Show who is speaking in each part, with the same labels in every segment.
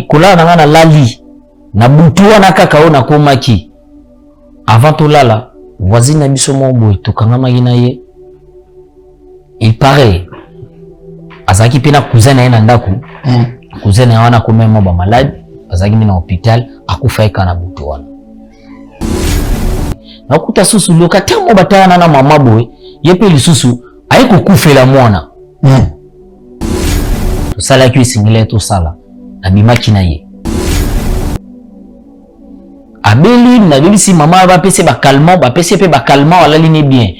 Speaker 1: Kula nanga na lali. Na butua na kakao na komaki. Avant to lala, voisine na biso mobo to kangama na ye. Il paraît azaki pena cousin na yena ndaku. Cousin na wana koma mo ba malade, azaki na hôpital akufa kana butua. Na kuta susu lokata mo batana na mama boy, yepe lisusu ayiko kufela mwana. To sala ki singile to sala. Na bimaki na ye. Abeli na bibisi mama ba pese ba calmant, ba pese pe ba calmant wala ligne bien.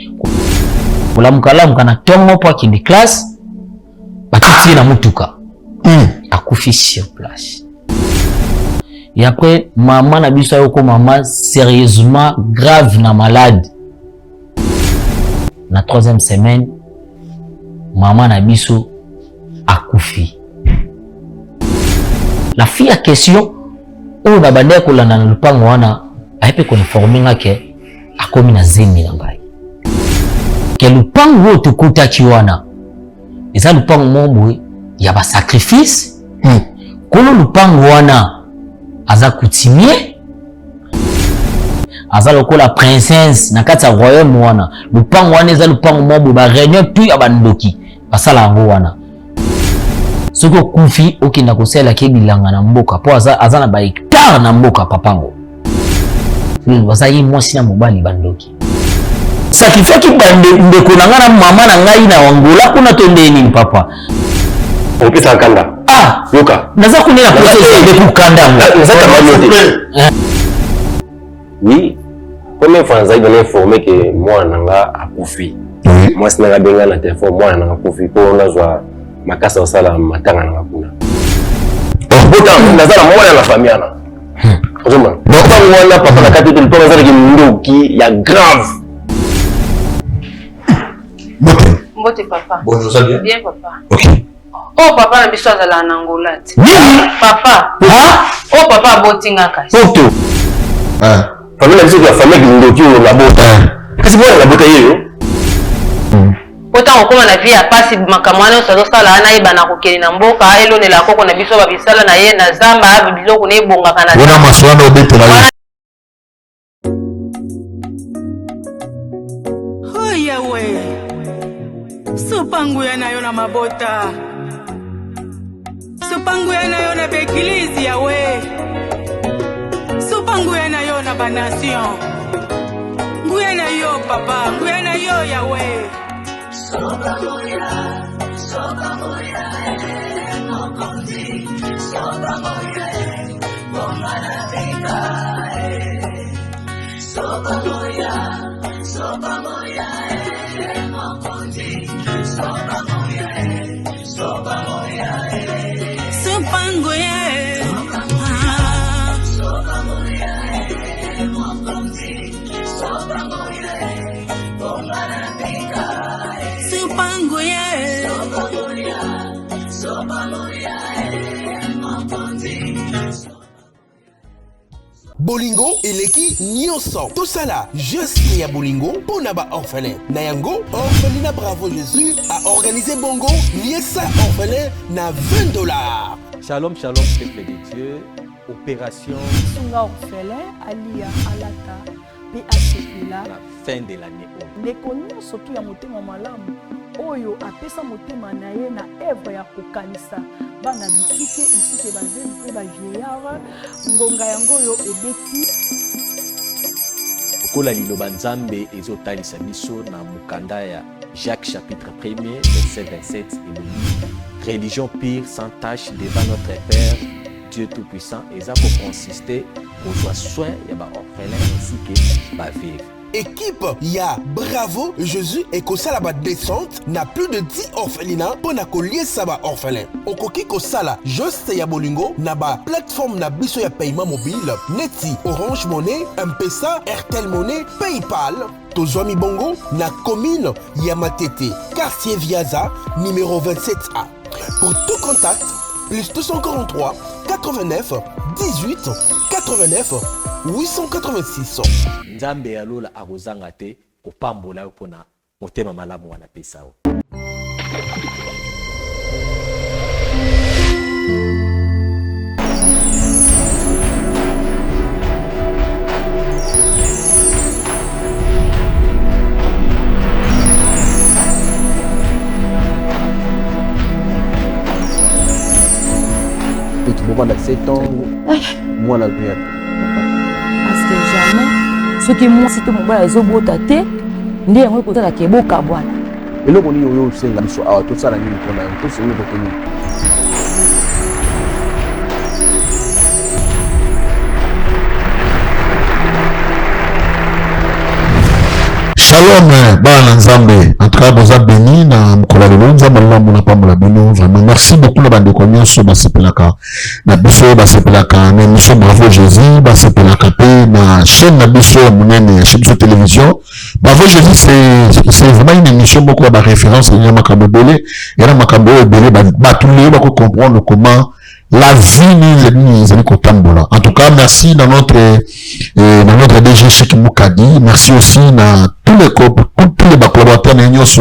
Speaker 1: Kula mukala mukana tongo po kindi classe. Ba titi na mutuka. Akufi sur place. Et après maman na biso yoko maman sérieusement grave na malade. Na 3e semaine maman na biso akufi. La fille à question o na bande ko lana na lupango wana aipe ko informer ngake akomi na zemi na ngai. Ke lupango to kuta kiwana. Eza lupango momwe ya ba sacrifice. Kono lupango wana aza coutumier. Aza lokola princesse na kati ya royaume wana. Lupango wana eza lupango momwe ba réunion tout ya bandoki. Basala ngo wana. Soko kufi okina kosela kebilanga na mboka po aza na ba hectare na mboka papango. Wazayi mwasi na mobali bandoki. Sacrifice ki bande ndeko na ngana mama na ngai na wangola kuna tonde nini papa.
Speaker 2: Opisa kanda. Yoka.
Speaker 1: Naza kunena process de kukanda mo.
Speaker 2: Naza kama oui. Combien de fois vous avez informé que moi nanga akufi. Moi sina benga na téléphone moi nanga akufi ko nazwa makasa osala matanga na kuna. Bota nazala mwana na familia na. Ozoma. Donc mwana papa na kati tulipanga nazala ki ndoki ya grave.
Speaker 3: Mbote papa.
Speaker 2: Bonjour ça bien.
Speaker 3: Bien papa.
Speaker 2: OK.
Speaker 3: Oh papa na biso azala na Angola. Papa. Oh papa botinga kasi.
Speaker 2: Photo. Famille na biso ya famille ki ndoki la bota. Kasi bwana la bota yeyo.
Speaker 3: Autant okoma na vie ya pasi makamwana osazo sala na iba na kokeli na mboka elonela koko na biso babisala na ye na zamba biloko na ebongaka na
Speaker 4: wana maswana obetela ye.
Speaker 5: Oya we supangu ya nayo na mabota supangu ya nayo na bekilizi ya we supangu ya nayo na banation nguya na yo papa nguya na yo ya we. Sopa moya, mokondi, sopa moya, bomana beka. Sopa moya, mokondi, sopa moya, sopango ya. Sopa moya, mokondi, sopa moya, bomana beka.
Speaker 6: Bolingo eleki nyonso tosala juste ya bolingo pona ba orphelin na yango orphelinat Bravo Jésus a organisé bongo liesa orphelin na $20.
Speaker 7: Shalom shalom peuple de Dieu. Opération
Speaker 8: Sunga orphelin alia alata PACPLA
Speaker 7: la fin de l'année.
Speaker 8: Ndeko nyonso tu ya motema malamu oyo apesa motema na ye na œuvre ya kokanisa bana bitike ainsi que bazeli pe ba vieillard ngonga yango yo ebeti
Speaker 7: okola liloba nzambe ezotalisa biso na mukanda ya Jacques chapitre 1er verset 27 et religion pure sans tache devant notre Père Dieu tout-puissant et ça pour consister au soin ya ba orphelin ainsi que ba veuve.
Speaker 6: Équipe ya Bravo Jésus et kosala ba descente na plus de 10 orphelinats pour na kolier sa ba orphelin. Okoki kosala juste ya bolingo na ba plateforme na biso ya paiement mobile neti Orange Money, M-Pesa, Airtel Money, PayPal. Tozwami bongo na commune ya Matete, quartier Viaza, numéro 27A. Pour tout contact, plus 243 89 18 89 886.
Speaker 7: Nzambe ya lola akozanga te kopambola yo pona motema malamu wana pesa o. «
Speaker 5: 1
Speaker 4: Et tu peux vendre 7 ans, moi la vie.
Speaker 8: Parce que jamais, ce qui moi, si tout le monde a les obos tâtés, ndi yango ko tala ke boka bwana.
Speaker 4: Eloko ni yo senga biso awa to sala nini pona to senga ko teni.
Speaker 9: Shalom, bana nzambe. En tout cas, boza béni na mkola lelo nzambe lambo na pambola bino. Vraiment merci beaucoup na bande konyo so basepelaka. Na biso basepelaka na émission Bravo Jésus, basepelaka pe na chaîne na biso munene ya Chibso Télévision. Bravo Jésus c'est vraiment une émission beaucoup ba référence ya makambo belé. Ya na makambo belé ba tous les ba comprendre comment la vie nous est kotambola. En tout cas, merci dans notre DG Cheikh Moukadi. Merci aussi dans tous les collaborateurs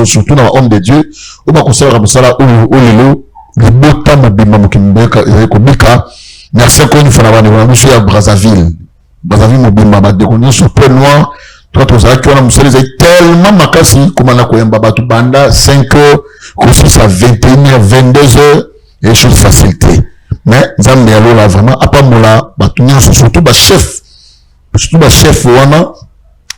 Speaker 9: surtout dans l'homme de Dieu. Au bas conseil comme ça là le bota mobima mukimeka ekobika. Merci encore une fois na monsieur à Brazzaville mobima ba déconner sur peu noir. Toi ça qui on a museli tellement makasi comme na koyamba batu banda 5h aussi à 21h 22h et chose facilité. Mais Zambé alors là vraiment apamola batunya surtout ba chef wana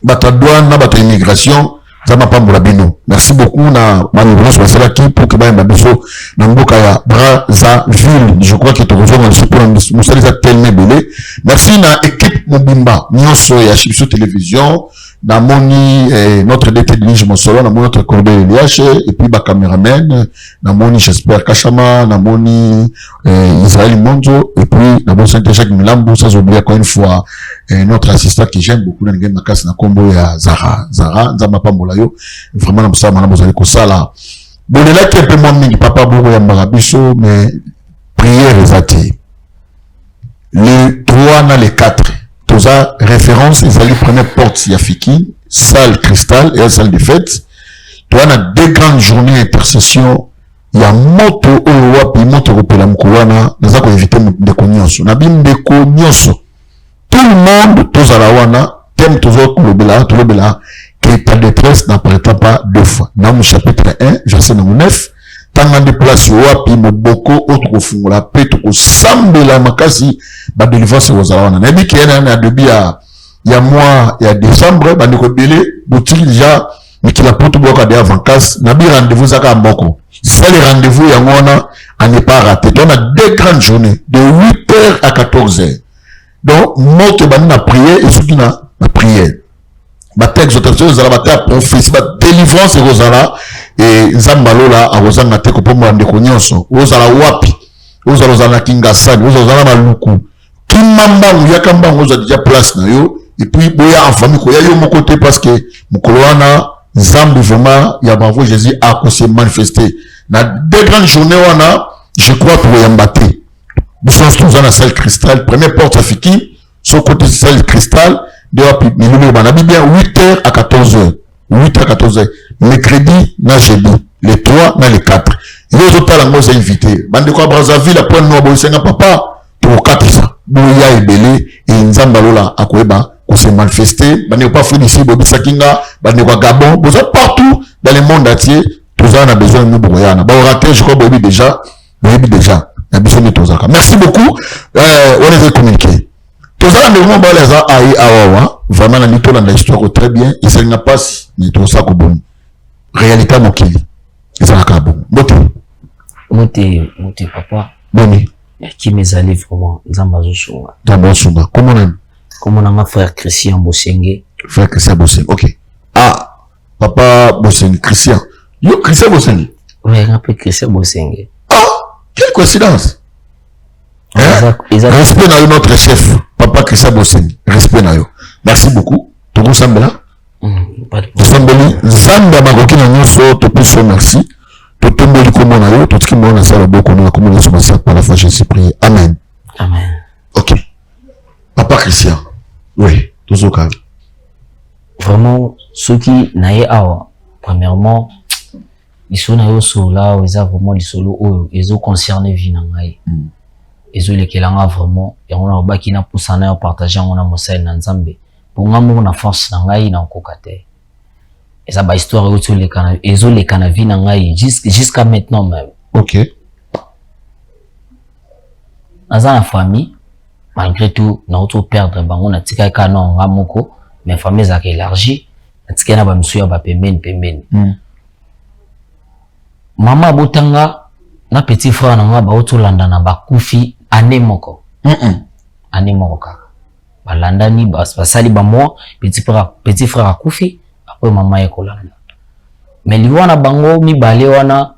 Speaker 9: bata douane na bata immigration zama pamola bino. Merci beaucoup na manubros basala ki pour que ba biso na mboka ya Brazzaville. Je crois que tu rejoins aussi pour musali za tellement belé. Merci na équipe mobimba nyonso ya Chibso Télévision. Na moni notre DT de Lige Monsolo, na moni notre Corbeil Eliache, et puis ba caméraman, na moni j'espère Kachama, na moni Israël Monzo, et puis na moni Saint Jacques Milambo, sans oublier encore une fois notre assistant qui j'aime beaucoup na ngema makas na kombo ya Zara nzama pambola yo, vraiment na msama na bozali ko sala. Bolela ki un peu moins mingi papa boko ya marabiso, mais prière ezati. Les 3 na les 4. Toza référence, ils allaient prendre porte Yafiki, salle cristal et salle de fête. Toi, on a 2 grandes journées d'intercession. Il y a moto wapi moto repela mkouana, naza ko éviter ndeko nyonso. Na bim ndeko nyonso. Tout le monde toza la wana, thème toza kolobela, que ta détresse n'apparaîtra pas 2 fois. Dans le chapitre 1, verset 9, tanga de place wapi moboko autre fungola peto ko sambela makasi ba délivrance ozalawana na biki na debi ya mois ya décembre ba ndeko belé boutique déjà mikila poto boka de vacances na bi rendez-vous zaka mboko c'est le rendez-vous ya ngona à ne pas rater. On a 2 grandes journées de 8h à 14h. Donc moto ba na prière et surtout na prière ba exhortation ozala ba prophétie ba délivrance ozala et Zambalola a Rosanna Teko pour moi de Konyoso, Ozala Wapi, Ozala Kingasani, Ozala Maluku, Kimamba ou Yakamba, Oza déjà place na yo, et puis Boya en famille, Koya yo mon côté parce que Mukoloana, Zambi vraiment, Yabravo Jésus a se manifesté. Na 2 grandes journées, je crois pour Yambate. Nous sommes tous dans la salle cristal, première porte à Fiki, son côté salle cristal, de Wapi, mais nous, on a bien 8h à 14h. 8h à 14h. Mercredi, na jeudi. Les 3, na les 4. Les autres, là, moi, j'ai invité. Bande quoi, Brazzaville, la pointe noire, Boïsenga, papa, pour 4 ça. Bouya et Belé, et Nzambalola, à Koueba, on s'est manifesté. Bande quoi, Félicie, Bobi Sakinga, bande quoi, Gabon, vous êtes partout dans le monde entier. Tout ça, on a besoin de nous, Bouyana. Bah, on raté, je crois, Bobi déjà. Bobi déjà. Il y a besoin de tout ça. Merci beaucoup. On les a communiqués. Tout ça, on a les a aïe, awawa. Vraiment, on a l'histoire très bien. Et ça n'a pas si, mais tout ça, bon. Réalité mokili ezalaka bon
Speaker 1: mote papa
Speaker 9: boni
Speaker 1: qui mezali vraiment nzamba zosunga
Speaker 9: comment
Speaker 1: on a frère Christian Bosenge
Speaker 9: ok papa Bosenge Christian yo Christian Bosenge
Speaker 1: oui un peu Christian Bosenge
Speaker 9: quelle coïncidence respect na yo notre chef papa Christian Bosenge respect na yo merci beaucoup tout sambela Sambeli, Zamba Marokina Nyonso, Topiso, merci. Totomboli Komona yo, tout ce qui m'a dit, beaucoup de la communauté par la foi, je suis prié. Amen.
Speaker 1: Amen.
Speaker 9: Ok. Papa Christian. Oui, tout au cas.
Speaker 1: Vraiment, ceux qui n'aient pas, premièrement, ils sont là, ils ont vraiment les solos, ils ont concerné Vinangaï. Ils ont les Kelanga vraiment, et on a baki na poussana partager on a Moussa Nanzambe. Pour moi, na force nangai na kokate. Et ça, histoire autour les canavis, et les canavis nangai jusqu'à maintenant même.
Speaker 9: Ok.
Speaker 1: naza na famille malgré tout na auto perdre bango na tika ka non ngamoko mais famille za élargie na tika na ba msuya ba pembeni mama botanga na petit frère na nga ba auto landa na ba kufi année moko année moko kaka balandani basali ba moi petit frère akufi après mama ekolanda mais liwana bango mibale wana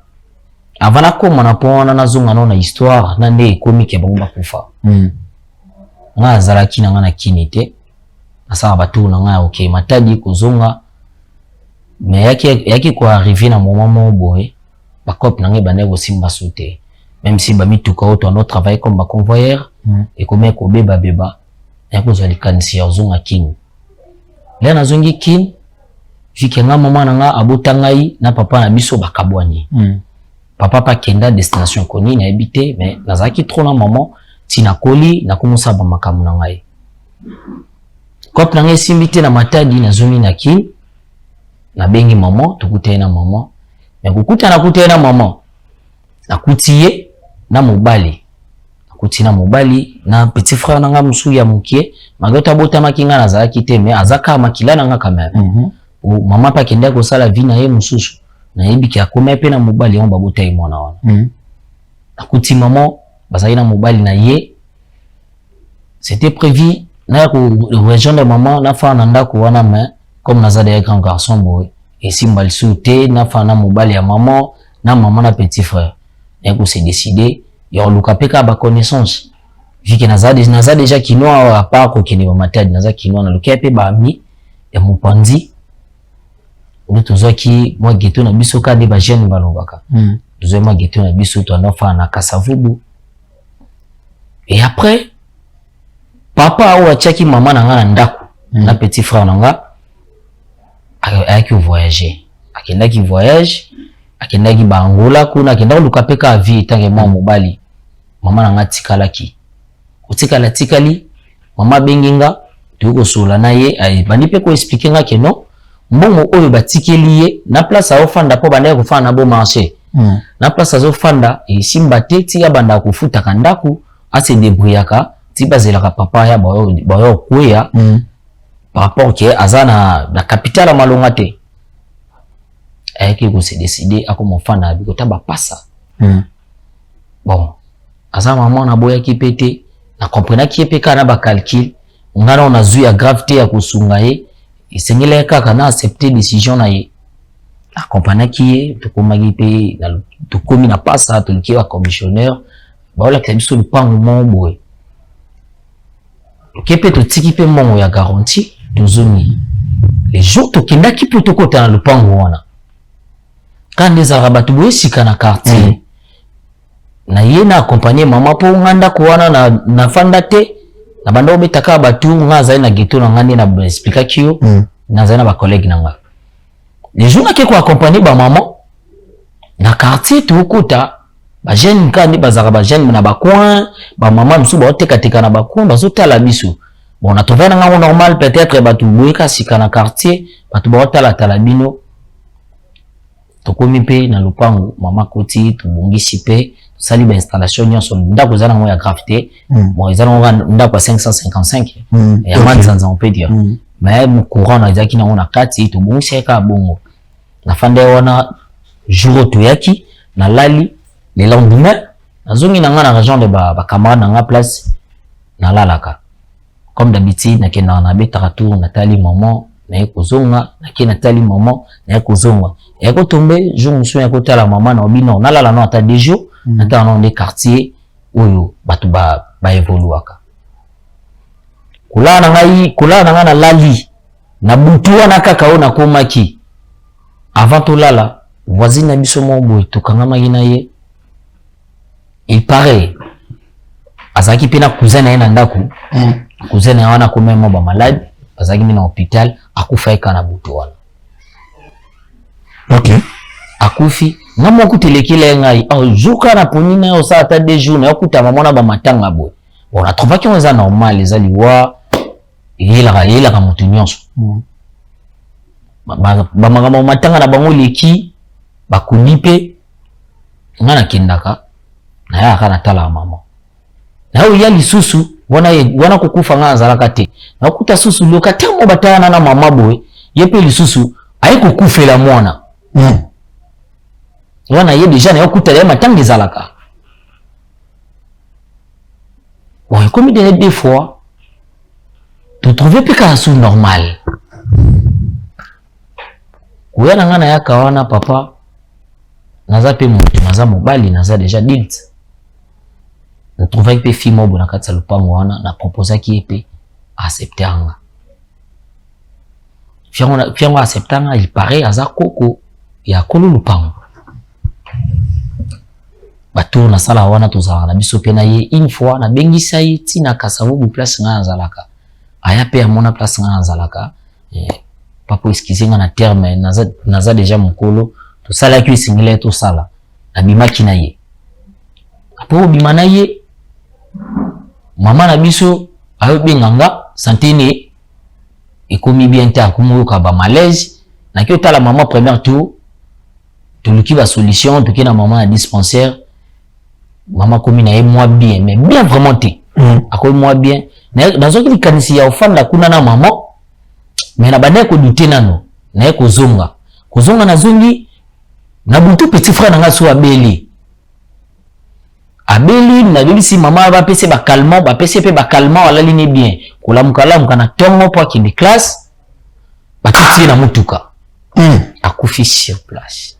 Speaker 1: avant ko mona pona na zonga na histoire na nde ekomi ke bango bakufa nga zalaki na nga na kinité asa batu na nga OK matadi kozonga mais yaki ko arriver na moment mo boy ba cop na nga bande ko simba sauter même si ba mituka auto no travail comme ba convoyeur et comme ko beba yako zali kanisi ya zonga king le na zongi king fikenga mama na nga abotangai na papa na biso bakabwani papa pa kenda destination koni na habité mais nazaki trop na maman tina koli na komusa ba makamu na ngai kop na ngai simbite na matadi na zomi na king na bengi maman tukutana na maman mais kukutana na maman na kutiye na mobali kutina mobali na petit frère nanga musu ya mukie magota bota makinga na zaki te mais azaka makila nanga kama mama pa kenda ko sala vie na ye mususu na yebiki akoma pe na mobali on babota imona wana akuti maman bazali na mobali na ye c'était prévu na ko rejoindre maman na fa na ndako wana mais comme nazade ya grand garçon boy et simbal souté na fa na mobali ya maman na petit frère et ko s'est décidé ya luka peka ba connaissance viki naza déjà kinoa à part ko kini ba matadi naza kinoa na luka pe ba ami ya mupanzi uli tozaki mwa geto na biso ka de ba jeune balobaka tozoi mwa geto na biso to anofa na Kasavubu et après papa ou achaki maman na nga na ndako na petit frère na nga ayaki voyager akendaki voyage akendaki ba Angola kuna akenda luka peka vie tange mwa mobali mama na nga tikalaki otikala tikali mama benginga tuko sola na ye bandi pe ko expliquer nga ke non mbongo oyo batikeli ye na place a ofanda po banda ko fana bo marché na place azo fanda simba teti ya banda kufuta kandaku ase débrouillaka ti bazelaka papa ya bayo kuya par rapport ke azana na capitale malonga te ayaki ko se décider ako fanda biko taba passa bon asa maman na boya ki pété na comprendre ki peka na ba calcul ngana on a zu ya gravité ya kusunga ye isengele kaka na accepter décision na ye accompagner ki to komagi pe na to komi na passa to ki wa commissionnaire ba ola kebiso le pango mo boy ki pe to tiki pe mongo ya garantie to zoni les jours to kenda ki poto kota na le pango wana quand les arabes to boy sika na quartier na ye na accompagner mama po nganda ko wana na fanda te na banda obetaka batu ngaza na geto na ngandi na expliquer kiyo na zana ba collègue nanga les jours na ke ko accompagner ba maman na quartier to kota ba jeune kandi bazaka ba jeune na ba coin ba maman musu ba oteka na ba coin bazotala biso bon na trouver nga normal peut-être batu boyeka sika na quartier batu ba otala bino to komi pe na lupango mama koti to bongisi pe sali ba installation nyonso ndako zana mo ya gravité bon ezana ndako 555 et amani sanza on peut dire mais mon courant na zaki na ona kati to bongisi ka bongo na fande wana jour to yaki na lali le lendemain nazongi na nga na région de ba camarade na nga place na lalaka comme d'habitude na kenda na betaka tour na tali maman na ekozonga na kena tali maman na ekozonga et ko tomber jour musu ya ko tala maman na obino na lala no ata 2 jours ata na des quartiers oyo batu ba evoluaka kula na nga na lali na butu wana kaka ona komaki avant to lala voisine na biso mo boy to kangama na ye il paraît azaki pena cousin na ye na ndako cousin na wana komema ba malade azaki na hôpital akufa na butu wana
Speaker 9: OK
Speaker 1: akufi ngamo kutelekile ngai juka na ponina yo sa ata 2 jours na okuta mamona ba matanga boy on a trouvé qu'on est normal les aliwa il a mutu nyonso ba magamo matanga na bango leki ba kunipe ngana kindaka na ya kana tala mama na na uya lisusu wana kukufa nga azalaka te na okuta susu lokata mo batana na mama boy yepe lisusu ayi kukufela mwana wana ye déjà na okuta ya matanga ezalaka bon comme des fois tu trouves pas que c'est normal kuyana ngana yaka wana papa naza pe mutu naza mobali naza déjà dilt na trouvé pe fille mobo na katsa lupango wana na proposa ki epe acceptanga fiango acceptanga il paraît aza koko ya kolo lupango bato na sala wana tozala na biso pe na ye une fois na bengisa ye tina kasavu bu place nga nzalaka aya pe amona place nga nzalaka papa eskizinga na terme naza déjà mokolo to sala ki singile to sala na bimaki na ye apo bimana ye mama na biso ayo benganga santene ekomi bien ta kumuyoka ba malaise na ki otala mama première tour toluki ba solution toki na mama na dispensaire mama komi na ye moi bien mais bien vraiment te akomi moi bien na zoki likanisi ya ofanda kuna na mama mais na bande ko douter nano na ye kozonga na zongi na butu petit frère nanga so abeli na bibisi mama ba pese ba calmant ba pese pe ba calmant ala ligne bien kolamuka kana tongo po ki ni classe ba titi na mutuka akufi sur place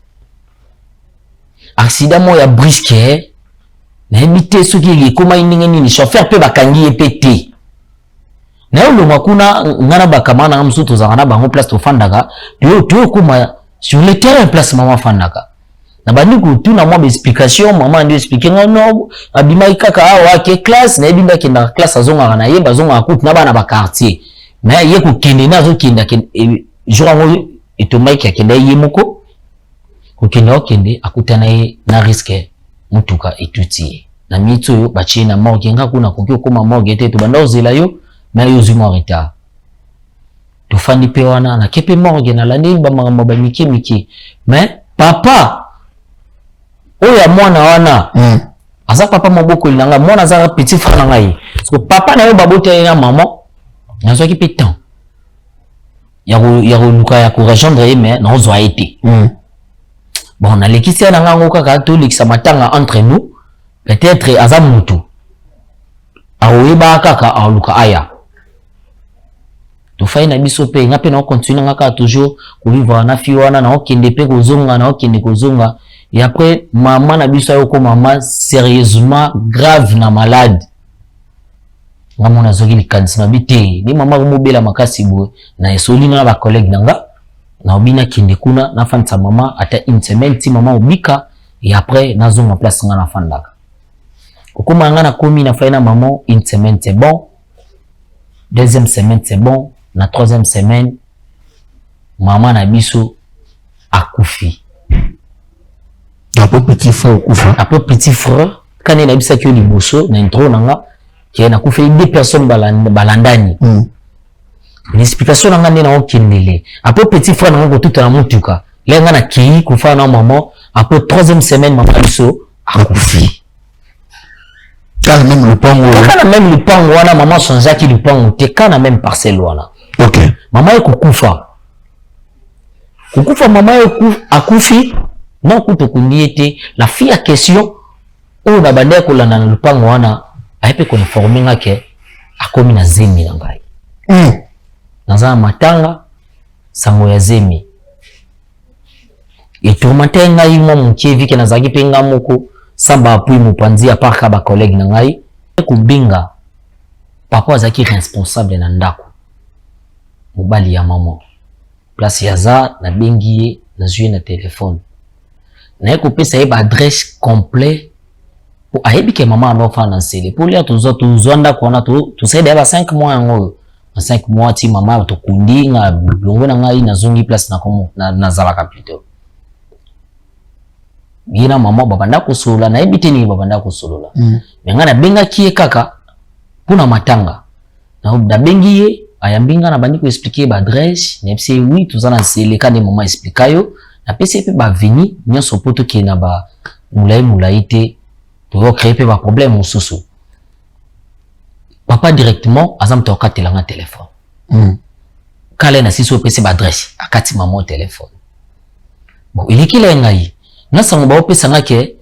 Speaker 1: accident mo ya brusque na ebité soki li koma indenge ni chauffeur pe bakangi epete na yo makuna ngana bakamana ngamsu to zangana bango place to fandaka to kuma sur le terrain place mama fandaka na bandi kutuna mwa explication mama ndio expliquer no abima kaka awa ke classe na ebinga kenda classe azonga na ye bazonga akuti na bana ba quartier na ye ko kende na zo kenda jour etomaki akenda ye moko ko kenda okende akutana ye na risque mutuka etuti na mitso yo bachi na morgue nga kuna kokyo koma morgue te to banda ozela yo na yo zuma retard to fandi pe wana na kepe morgue na landi ba makambo ba miki mais papa oya mwana wana aza papa maboko ilanga mwana za petit frère na ngai parce que papa na yo babota na maman nazo ki pétant ya luka ya ko rejoindre ye mais na ozo été bon na lekisi na ngango kaka to lekisa matanga entre nous peut-être aza mutu aoyeba kaka aluka aya to fai na biso pe ngape na continuer ngaka toujours ko vivre na fi wana na okende pe kozonga na okende kozonga. Et après, maman na biso yo ko maman sérieusement grave na malade. Maman na zogi likanisi na bité. Ni maman ko mobela makasi boy na esoli na ba collègue nanga. Na obina kinde kuna na fanta maman ata une semaine ti maman obika et après na zonga place nga na fandaka. Kokoma nga na komi na faina maman une semaine c'est bon. Deuxième semaine c'est bon. Na troisième semaine maman na biso akufi.
Speaker 9: Après petit frère kufa.
Speaker 1: Après petit frère, quand il a bisa ki liboso na intro nanga qui na kufa deux personnes balandani. L'explication nanga ndena okindele. Après petit frère nanga tout na mutuka. Lenga na ki kufa na maman, après troisième semaine maman biso akufi.
Speaker 9: Quand même le pango.
Speaker 1: Quand même le pango wana maman changea ki le pango te kana même parcelle wana.
Speaker 9: OK.
Speaker 1: Maman ekukufa. Kukufa maman akufi. Non kuto kundiete la fille à question ou na bande ko landa na lupango wana aipe ko informer ngake akomi na zemi na ngai naza matanga sango ya zemi et tourmente ngai mo mukievi ke nazaki penga moko samba apui mupanzi apaka ba collègue na ngai ko binga papa azaki responsable na ndako mobali ya maman place ya za na bengie na zuye na téléphone na kopesa ye ba adresse complet pour ayebi ke maman anofa na sele pour lui to zonda kona to saide ba 5 mois ngo 5 mois ti maman to kundinga longo na ngai na zongi place na komo na zalaka plutôt bina maman babanda ko solola na yebi teni babanda ko solola menga na benga kie kaka puna matanga na bengi ye ayambinga na bandi ko expliquer ba adresse ne pse oui to zana sele kandi maman explicayo na pese pe ba vini nyonso poto ke na ba mulai te to créer pe ba problème mususu papa directement azam to katelanga téléphone kala na siso pese ba adresse akati maman au téléphone bon ilikile ngai na sango ba opesa ngake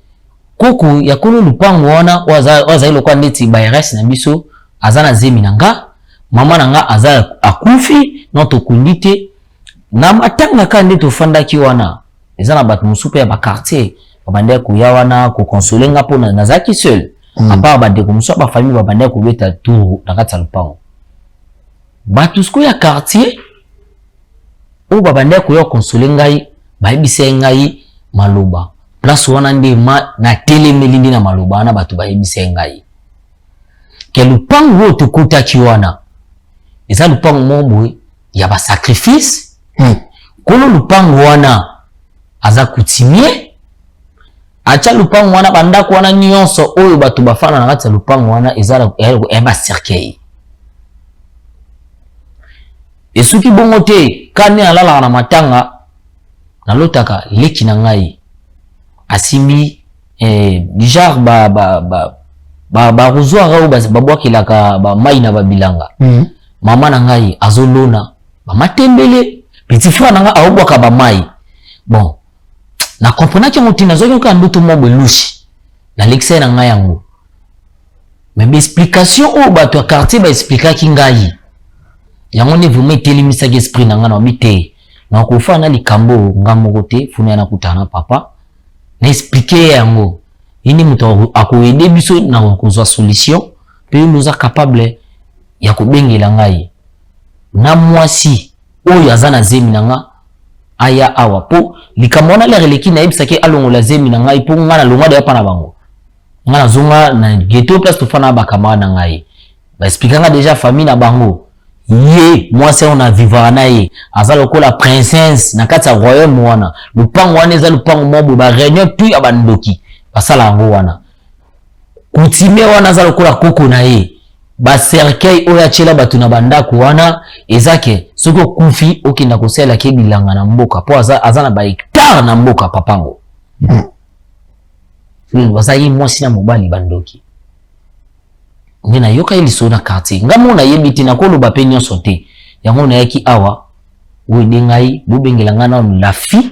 Speaker 1: koko ya kolo lupango wana waza ile kwa ndeti ba RS na biso azana zemi nanga mama nanga aza akufi no to kundite na matanga ka ndito fanda ki wana ezana bat musupe ya ba quartier babande kuya wana ko consolenga pona nazaki seul apa bande ko muso ba famille babande ko beta tour na kata lupango batusko ya quartier o babande ko yo consolenga yi bayibise ngai maloba place wana ndema na telemelindi na maloba na batu bayibise ngai ke lupango wo tukuta ki wana eza lupango momwe ya ba sacrifice kono lupango wana aza kutimie acha lupango wana bandako wana nyonso oyo batu bafana na kati lupango wana eza eba cercueil esuki bongo te kane alala na matanga na lotaka leki na ngai asimi genre ba rozoir au babwakilaka ba mai na babilanga mama na ngai azolona ba matembele petit frère nanga aobwaka ba mai bon na comprendre que mutina zoki ka ndutu mo belushi na lexe na ngai yango mais explication o bato ya quartier ba expliquer ki ngai yango ne vous mettez limisa ki esprit nanga na mite na ko fana likambo ngamo kote funa na kutana papa na expliquer yango ini muto akoyede biso na kozwa solution pe nous a capable ya kobengela ngai na mwasi oyo azana zemi nanga aya awa po likamona le releki na ibsake alongola zemi nanga ipo ngana longa de pa na bango ngana zonga na ghetto place to fana ba kamana ngai ba expliquanga déjà famille na bango ye mwasi on vivre na ye azalo ko la princesse na kati ya royaume wana lupango wana eza lupango mobo ba réunion tu abandoki basala ngo wana kutime wana azalo ko la koko na ye ba cercueil oya chela batu na bandako wana ezake soko kufi okinda kosela ke bilanga na mboka po azana ba hectare na mboka papango wazayi mwasi na mobali bandoki ngena yoka ili sona quartier ngamo na yebiti na kolo ba penyo sote yango na yaki awa wede ngai bobengela ngana la fi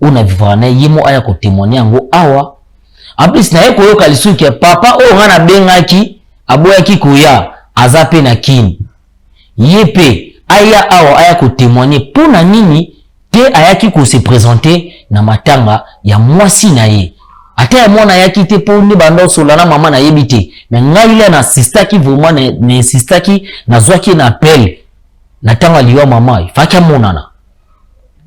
Speaker 1: ona vivre na yemo aya ko témoigner ngo awa en plus na yeko yoka lisuki papa o ngana bengaki aboyaki koya azape na kini yepe aya awa aya ko témoigner pona nini te ayaki ko se présenter na matanga ya mwasi na ye ata ya mwana yaki te po ndi bando solana mama na yebite mais ngai ile na sister ki vraiment ne sister ki na zwaki na appel na tanga liwa mama ifaki monana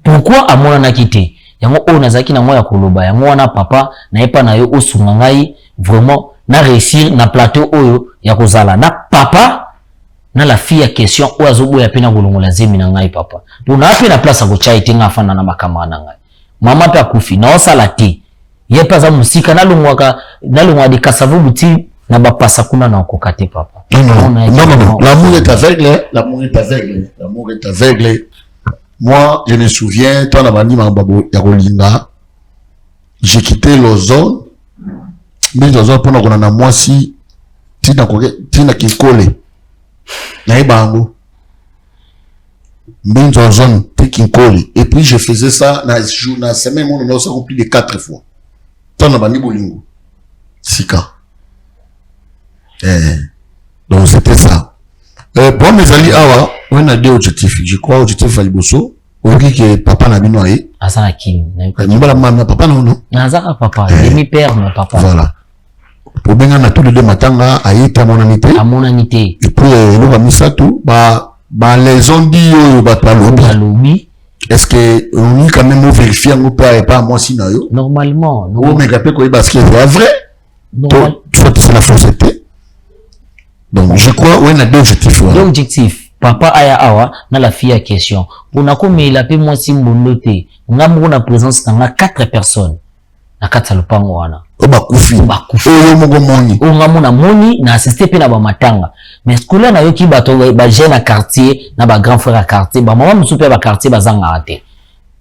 Speaker 1: pourquoi amonana kite yango o nazaki na moya koloba yango wana papa na yepa na yo osunga ngai vraiment na réussir na plateau oyo ya kozala na papa na la fille ya question o azobo ya pena kolongola zemi na ngai papa tuna ape na place ko chai tenga afana na makama na ngai mama pe akufi na osala te yepa za musika na longwa de kasavu buti na bapasa kuna na kokate papa
Speaker 9: non l'amour est aveugle l'amour est aveugle l'amour est aveugle. Moi je me souviens toi na bandi mababo ya kolinga j'ai quitté l'ozone mais l'ozone pona kona na mwasi tina kinkole na ebango mais l'ozone kinkole et puis je faisais ça na semaine on a rempli de 4 fois toi na bandi bolingo sika donc c'était ça bon mes amis awa on a deux objectifs je crois objectif Valiboso oki que papa na bino aye
Speaker 1: asana king
Speaker 9: na mbala mama papa na ono
Speaker 1: nazaka papa demi père mais papa
Speaker 9: voilà pour benga na tous les deux matanga aye ta monanité et puis le ba misatu ba les on dit yo ba lobi est-ce que on quand même vérifier ngo pas moi si na yo
Speaker 1: normalement
Speaker 9: non mais capé ko parce que c'est vrai soit c'est la fausseté. Donc je crois on a deux objectifs.
Speaker 1: L'objectif papa aya awa na la fille à question pour na comme il a pe moi si mbondote ngamu na présence na 4 personnes na kata lupango wana
Speaker 9: bakufi oyo mongo moni
Speaker 1: o ngamu na moni na assister pe na ba matanga mais skola na yoki bato ba jeune quartier na ba grand frère quartier ba mama musupe ba quartier bazanga ate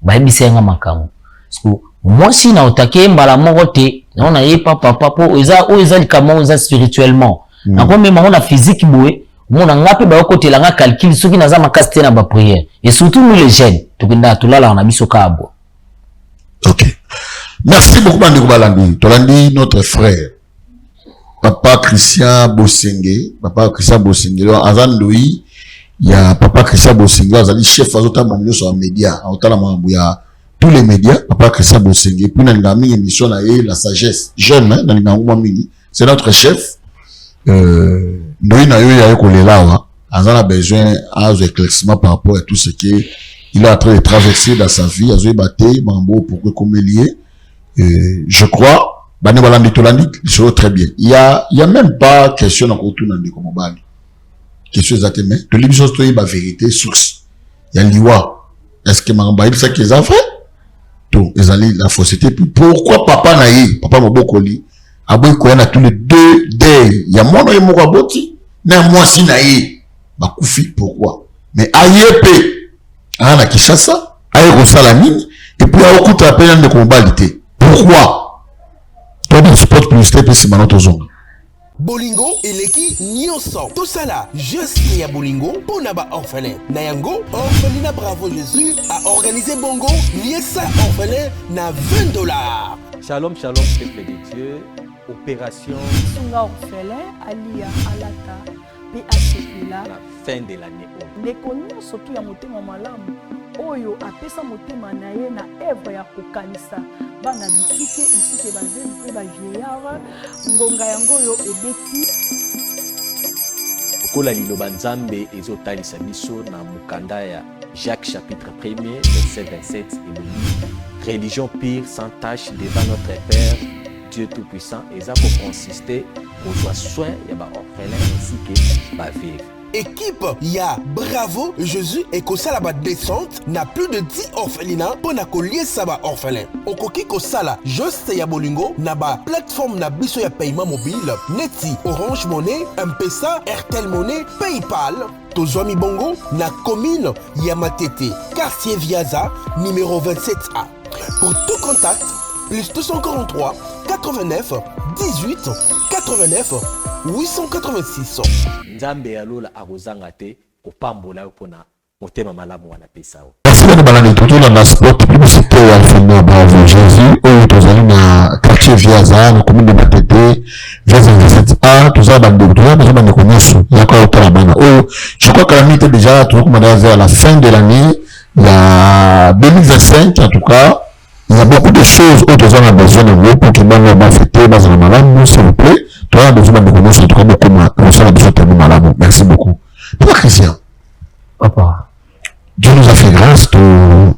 Speaker 1: ba bisenga makamu parce moi si na otake mbala moko te na yepa papa po eza likamo eza spirituellement na kwa même on a physique boé mon ngapi ba côté la nga calcul soki naza makasi te na ba prière et surtout nous les jeunes tukenda tulala na biso kabo.
Speaker 9: OK. Merci beaucoup Bandeko Balandi. Tolandi notre frère Papa Christian Bosenge, Papa Christian Bosenge azandoi ya Papa Christian Bosenge azali chef azota mamio sur les médias, azotala mambo ya tous les médias. Papa Christian Bosenge puis na ngami émission na la sagesse jeune na nganguma mingi, c'est notre chef. Ndoi na yo ya kolelawa azana besoin à éclaircissement par rapport à tout ce qui il est en train de traverser dans sa vie, azoe baté mambo pourquoi comme lié. Je crois bane balandi tolandi c'est très bien. Il y a même pas question na autour na ndeko mobali. Question exactement. De l'émission story ba vérité source. Il y a liwa. Est-ce que mamba il sait qu'ils ont fait? Tout ezali la fausseté. Pourquoi papa na yi, papa mobokoli aboy ko na tous les deux day. Il y a moi no yemo boti na moi si na yi ba kufi pourquoi? Mais ayepe ana Kinshasa, aye ko sala nini et puis a okuta appel ndeko mobali te. Pourquoi? Toi, tu sport publicité, puis c'est maintenant ton zone.
Speaker 6: Bolingo eleki nyonso tosala juste ya bolingo pona ba orphelin na yango orphelinat Bravo Jésus a organisé bongo liesa orphelin na $20.
Speaker 7: Shalom shalom peuple de Dieu. Opération
Speaker 8: Sunga orphelin alia alata PHP la
Speaker 7: fin de l'année.
Speaker 8: Ndeko nyonso tu ya motema malamu oyo apesa motema na ye na œuvre ya kokanisa bana bitike esike bazeli pe ba vieillard ngonga yango yo ebeti
Speaker 7: kola liloba nzambe ezotalisa biso na mukanda ya Jacques chapitre 1er verset 27 et le religion pure sans tache devant notre Père Dieu tout-puissant et ça pour consister aux soins ya ba orphelin ainsi que ba veuve.
Speaker 6: Équipe ya Bravo Jésus et Kosala ba descente na plus de 10 orphelinats pour na kolier saba orphelin. Okoki Kosala juste ya bolingo na ba plateforme na biso ya paiement mobile neti Orange Money, M-Pesa, Airtel Money, PayPal. Tozwami bongo na commune ya Matete, quartier Viaza, numéro 27A. Pour tout contact, plus 243 89 18 89 886.
Speaker 7: Nzambe alola akozanga te kopambola pona motema malamu wana pesao.
Speaker 9: Merci de balandi tout dans la sport publicité à Alpha Bravo Jésus ou tozali na quartier Viaza na commune de Matete Viaza 27A tozali bande tozali bande konyoso yako otala bana oh je crois que la nuit déjà tout comme à la fin de l'année la 2025 en tout cas il y a beaucoup de choses où tozali na besoin de vous pour que bana ba fêter bazana malamu s'il vous plaît. Toi, besoin de connaître en tout cas beaucoup de malades. Merci beaucoup. Papa Christian.
Speaker 1: Papa.
Speaker 9: Dieu nous a fait grâce, tu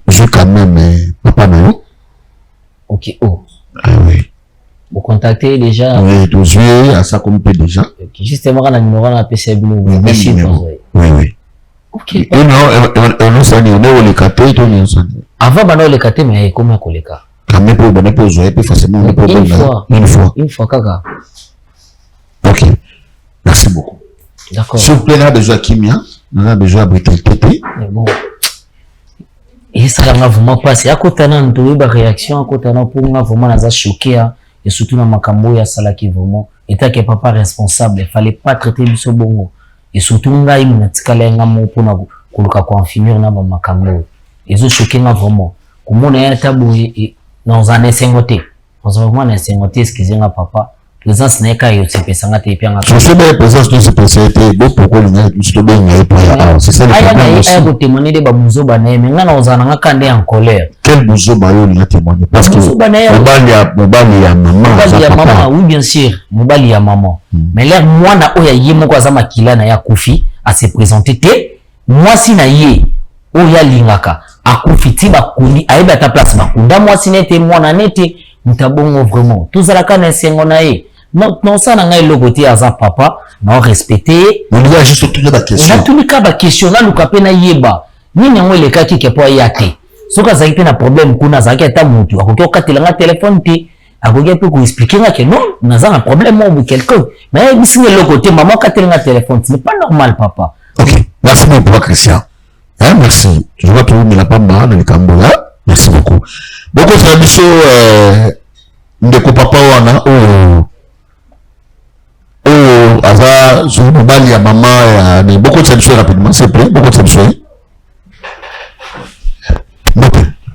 Speaker 9: joues quand même, Papa Nayo.
Speaker 1: Ok, oh.
Speaker 9: Ah oui.
Speaker 1: Vous contactez déjà.
Speaker 9: Oui, tu joues à ça comme déjà.
Speaker 1: Okay. Justement, on a le numéro dans la PC Blue.
Speaker 9: Oui, oui.
Speaker 1: Ok.
Speaker 9: Et non, ça n'est pas le caté, tu n'es pas.
Speaker 1: Avant, on a le caté, mais comment on a le cas?
Speaker 9: Quand même, pour donner pour jouer, plus facilement.
Speaker 1: Une fois, Kaka.
Speaker 9: Ok. Merci beaucoup.
Speaker 1: D'accord.
Speaker 9: S'il vous plaît, on a besoin de Kimia, on a besoin de Britel Tété.
Speaker 1: Mais bon. Et ça va vraiment passer. À côté de la réaction, à côté de la vraiment nous a choqué. Et surtout dans Makambo, il y a ça qui vraiment. Et tant que papa responsable, il fallait pas traiter le bongo. Et surtout, nous avons dit que nous avons confirmé dans Makambo. Ils ont choqué vraiment. Comme on est un tabou dans un insengoté. Dans un insengoté, excusez-moi papa. Présence n'est qu'à y pesanga te pianga.
Speaker 9: Je sais bien présence de cette société beau pourquoi il y a tout bien c'est ça le problème aussi.
Speaker 1: Aya témoigner de babuzo banaye mais ngana ozana ngakande en colère.
Speaker 9: Quel buzo bayo il a témoigné parce que mobali ya maman
Speaker 1: oui bien sûr mobali ya maman mais l'air moi na oya yemo kwa zama kila na ya kufi à se présenter te moi si na ye oya lingaka akufi ti bakundi ayeba ta place bakunda moi si nete moi na nete mutabongo vraiment tout ça la kana sengo na ye. Non, ça n'a pas le côté à papa, non respecté.
Speaker 9: On lui a juste tout la question.
Speaker 1: On a tout le cas de question là, nous capé na yeba. Ni n'importe le cas qui est pas yate. Ce que ça a été un problème, qu'on a ça qui est à mutu. À côté quand il a un téléphone, à côté peut expliquer que non, on a un problème ou quelqu'un. Mais si le côté maman quand il a un téléphone, ce n'est pas normal, papa.
Speaker 9: Ok, merci beaucoup, Christian. Hein, merci. Je vois tout mais la pas mal dans le Camboya. Merci beaucoup. Beaucoup de biso de papa wana aza sur mobali ya mama ya ni beaucoup de choses rapidement s'il vous plaît, beaucoup de choses.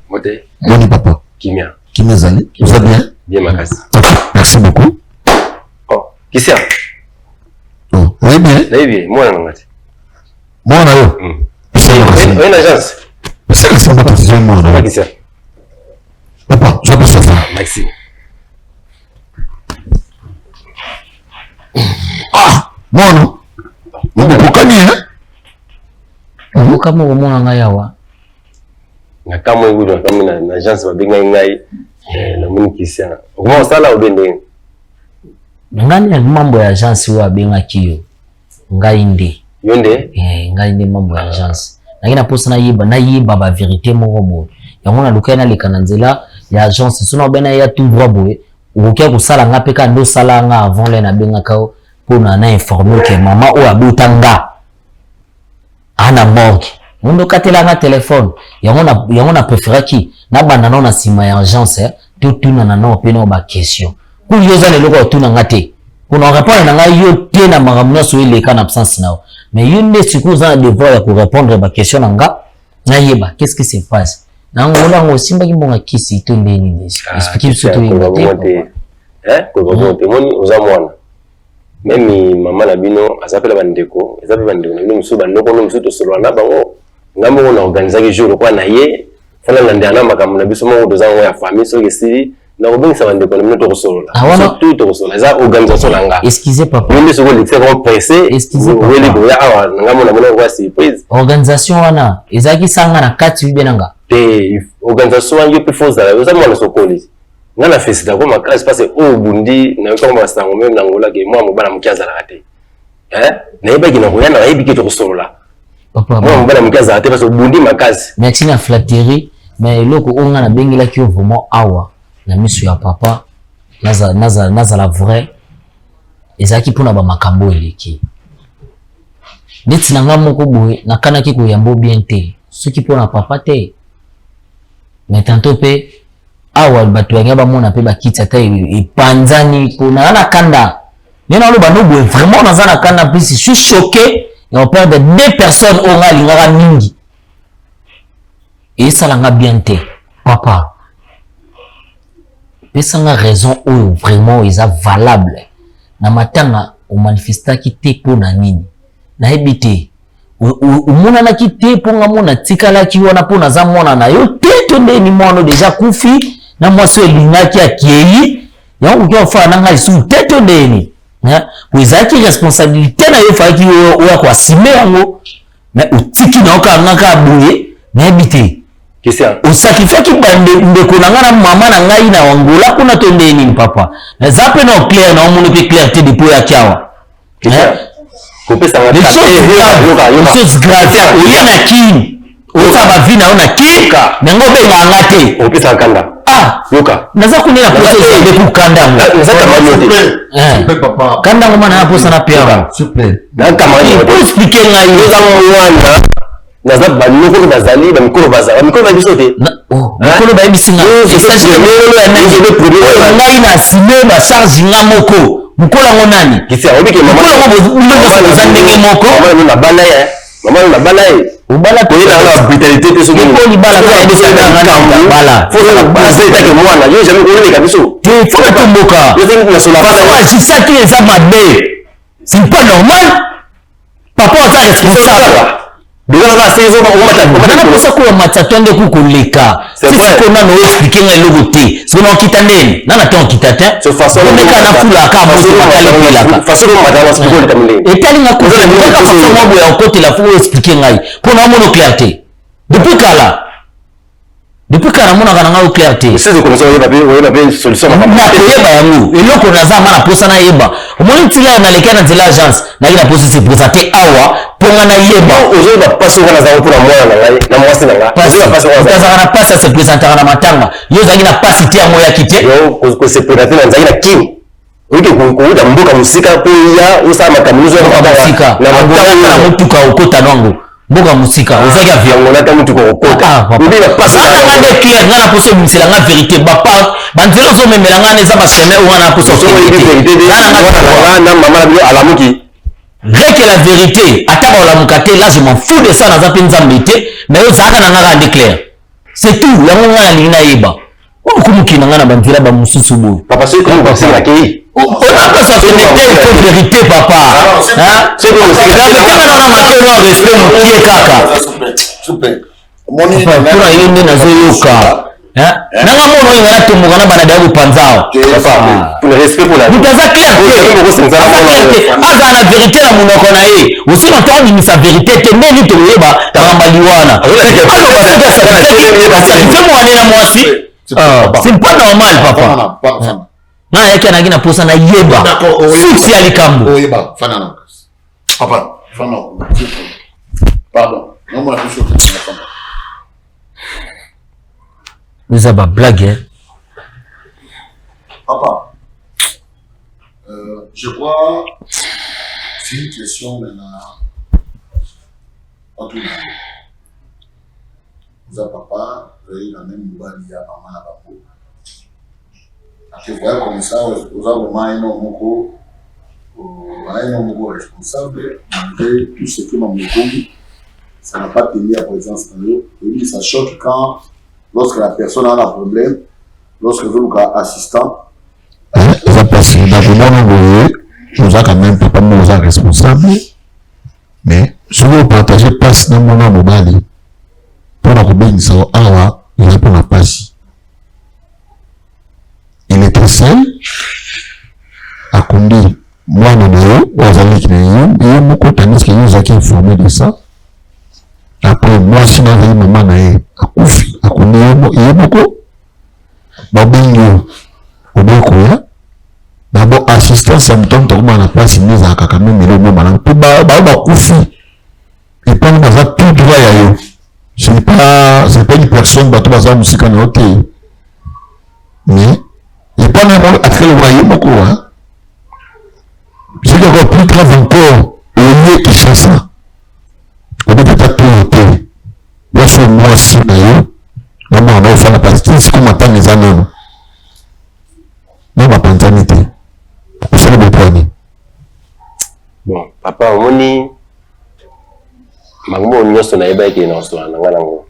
Speaker 2: Moté.
Speaker 9: Moni papa.
Speaker 2: Kimia.
Speaker 9: Kimia Zali. Vous allez bien?
Speaker 2: Bien Makasi.
Speaker 9: Merci beaucoup.
Speaker 2: Oh, qui c'est?
Speaker 9: Oh, oui bien.
Speaker 2: Oui bien, moi ngati.
Speaker 9: Moi na yo.
Speaker 2: C'est une agence.
Speaker 9: C'est ma position moi.
Speaker 2: Qui c'est?
Speaker 9: Papa, je peux se faire.
Speaker 2: Merci.
Speaker 9: Ah, mono. Mbukani
Speaker 1: Kama umona ngayawa.
Speaker 2: Na kama ngudo kama na agence ba benga ngai na muni kisia. Kwa sala ubende.
Speaker 1: Ngani mambo ya agence wa benga kiyo. Ngai ndi.
Speaker 2: Yonde?
Speaker 1: Ngai ndi mambo ya agence. Lakini posa na yiba ba vérité moko boye. Yango na lukana lekana nzela ya agence sona bena ya tout droit boye. Ukokia kusala ngape ka ndo sala nga avant le na benga kao pona na informer que mama o abutanga. Ana morgue. Mundo katela nga téléphone. Yango na préférer ki na banda na sima ya agence tout tuna na no pena ba question. Ku yoza le loko tuna ngate. Kuna répondre na nga yo te na magamna so ile kana absence nao. Mais yune siku za devoir ya ku répondre ba question nga na yeba qu'est-ce qui se passe? Na ngola ngo simba kimbonga kisi to ndeni nisi. Explique surtout ngate.
Speaker 2: Ko bonte moni uzamwana. Memi mama na bino azapela bandeko, azapela bandeko na musu bandoko no musu to solwana bango. Ngambo na organiser ke jour kwa na ye. Fala na ndana makamu na biso mo doza ngo ya famille so ke siri na obengisa bandeko na mino to solola. Tout to solola za organisation langa.
Speaker 1: Excusez papa.
Speaker 2: Mimi so ko lekse ko pressé.
Speaker 1: Excusez papa.
Speaker 2: Weli ko ya awa ngambo na mino kwa surprise.
Speaker 1: Organisation wana ezaki sanga na kati bibenanga.
Speaker 2: Te organisation wangi pe force la uzamwana so koli. Ngana fesita kwa makasi parce au bundi na ko ma sango même na ngola ke moi mobala mukiaza la ate. Na yeba ki na ko yana yebi ki to solola.
Speaker 1: Papa.
Speaker 2: Moi mobala mukiaza ate parce bundi makasi.
Speaker 1: Merci na flatterie mais loko onga na bengila ki vraiment awa na misu ya papa naza la vrai ezaki pona ba makambo eleki. Neti na ngamo ko boye na kana ki ko yambo bien te. Soki pona papa te. Mais tantôt pe awa batu ya ngaba mona pe bakiti ata epanzani pona na kanda. Nena lo bano boye vraiment naza na kanda plus je suis choqué et on parle de deux personnes onga lingara mingi. Et ça l'a bien te papa. Pesa nga raison ou vraiment ils a valable. Na matanga o manifesta ki te pona nini. Na ebite o mona na ki te ponga mona tikala ki wana pona za mona na yo te to ndeni mwana déjà kufi na mwasi elinga ki akieyi yango ki ofa na ngali su te to ndeni. Wezaki responsabilité na yo fa ki o kwa sime yango mais utiki na okanga ka boye na ebite. O sacrifice ki bande ndeko na ngana mama na ngai na wangola kuna to ndeni papa. Na zape na clair na omuno pe clarté depuis ya kiawa.
Speaker 2: Ko pesa ngata.
Speaker 1: Chose grave o yana kini. O saba vina ona kika. Nango be nganga te.
Speaker 2: O pesa kanda.
Speaker 1: Ah,
Speaker 2: yoka.
Speaker 1: Naza kunena process de ku kanda ngo.
Speaker 2: Naza
Speaker 9: Super papa.
Speaker 1: Kanda ngo mana hapo sana pia.
Speaker 9: Super.
Speaker 2: Na kama hiyo.
Speaker 1: Pour expliquer ngai
Speaker 2: yoza mwana. Naza banoko bazali ba mikolo bazali. Mikolo ba bisote.
Speaker 1: Mikolo ba bisinga. Essage de ngai na sime ba charge ngamoko. Mukola ngo nani?
Speaker 2: Kisia obike mama.
Speaker 1: Mukola ngo boza ndenge moko.
Speaker 2: Mama na bala ye. Mama na bala ye.
Speaker 1: Ubala
Speaker 2: ko ina la brutalité te so
Speaker 1: ko ni bala ka ebe sa ngana bala.
Speaker 2: Faut que que moi yo jamais ko le kabiso.
Speaker 1: Tu faut que tomboka.
Speaker 2: Yo zeng na sola.
Speaker 1: Parce que ça qui est ça mabe. C'est pas normal. Papa ça responsable.
Speaker 2: Bila na sezo ko mata
Speaker 1: na posa ko mata tonde ku koleka. C'est ko na no expliquer ngai logo te. So no kitandeni. Na ton kitata.
Speaker 2: So façon
Speaker 1: na fula ka bozo ka la
Speaker 2: façon mata na expliquer le tamile.
Speaker 1: Et tali nga ko ka façon mo ya côté la faut expliquer ngai. Pour na mono clarté. Depuis kala mona kana nga clarté.
Speaker 2: C'est comme ça on a bien solution
Speaker 1: na yeba yango. Eloko na za mana posa na yeba. Omoni tila na lekana de l'agence. Na ina posa se présenter awa. Ponga na yeba
Speaker 2: ozo ba passe wana za pour moi na ngai na mwasi na ngai ozo ba passe wana
Speaker 1: za na passe se présenter na matanga yo za ina passe ti amo ya kite
Speaker 2: yo ko se présenter na nzai na kim oke ko da mboka musika po ya usama kamuzo
Speaker 1: na musika na mutuka ukota nango mboka musika ozaki avia
Speaker 2: ngona ta mutu ko kota
Speaker 1: ubi na passe na de clair na poso misela nga vérité papa banzelo zo memela nga neza ba semaine ou na poso vérité
Speaker 2: na mama na alamuki
Speaker 1: reke la vérité ataba olamuka te là je m'en fous de ça na zapi nzambe te mais yo zaka na nga de clair c'est tout yango nga na lina yeba ko kumukina nga na banzela ba mususu boy
Speaker 2: papa c'est comme passer la kei
Speaker 1: on a pas ça fait vérité papa hein c'est bon c'est là mais quand on a marqué le respect mon qui est kaka
Speaker 9: super
Speaker 1: moni kuna yende na zoyoka hein nanga mono yona tumbuka na bana dabu panzao
Speaker 2: papa pour le respect pour la
Speaker 1: vie ça clair aza na vérité na monoko na ye aussi longtemps ni sa vérité te ndeni to yeba tamaliwana c'est moi na mwasi c'est pas normal papa na yake na gina posa na yeba fixi alikambo
Speaker 9: yeba fana na papa fana pardon non moi la chose
Speaker 1: vous avez blague hein
Speaker 9: papa je crois c'est une question maintenant en tout cas vous avez papa vous avez la même bali ya maman na papa tu vois comme ça vous avez vraiment un moko responsable malgré tout ce que mon Congo ça n'a pas tenu à présence dans eux et ça choque quand lorsque la personne a un problème lorsque vous êtes assistant ça passe d'abord nous a quand même papa nous a responsable mais si vous partagez passe dans mon mobile pour la combine ça awa il a pour la passe il était seul à conduire moi non wazali kinayo moko taniski yuzaki informé de ça après moi si na vie maman na akufi akondiyo moko babingo obekoya d'abord assistance symptôme to na place mise aka quand même le moment na pe ba kufi et pas dans ça tout droit ya yo c'est pas une personne bato baza musika na OK mais et pas même après le voyez beaucoup hein c'est encore plus grave encore au lieu qui fait ça on peut pas tout noter moi c'est moi si na yo maman on fait la partie c'est comme attendre les années non ma pantanité c'est le point
Speaker 2: bon papa omoni mango nyoso na yeba ke na so na ngalango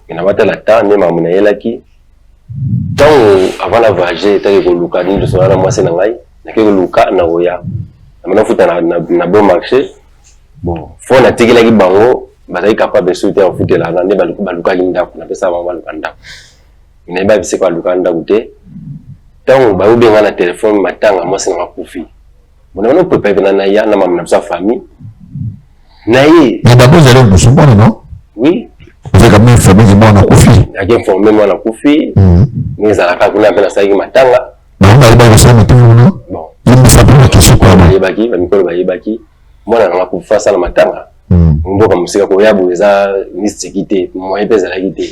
Speaker 2: ina batala ta ne mamu na yelaki donc avant la voyager ta ko luka ni so na mwase na ngai na ke luka na oya na futa na bon marché bon faut na tikela ki bango bazai capable de sauter en foot la ne baluka linda na pesa ba balukanda ina ba bise kwa lukanda gute donc ba ubenga na téléphone matanga mwase na makufi bon on peut pas venir na ya na mamu na sa famille naïe
Speaker 9: mais d'abord vous allez vous souvenir non
Speaker 2: oui
Speaker 9: vous avez quand même informé que moi on a Koufi
Speaker 2: a informé moi na Koufi mais ça la kuna pela ça matanga
Speaker 9: non on va pas ça mais tout non
Speaker 2: bon
Speaker 9: il me semble la question quoi
Speaker 2: yebaki ba mikolo ba yebaki moi na kufa ça na matanga mboka musika ko yabu eza nistikité moi epeza la quitté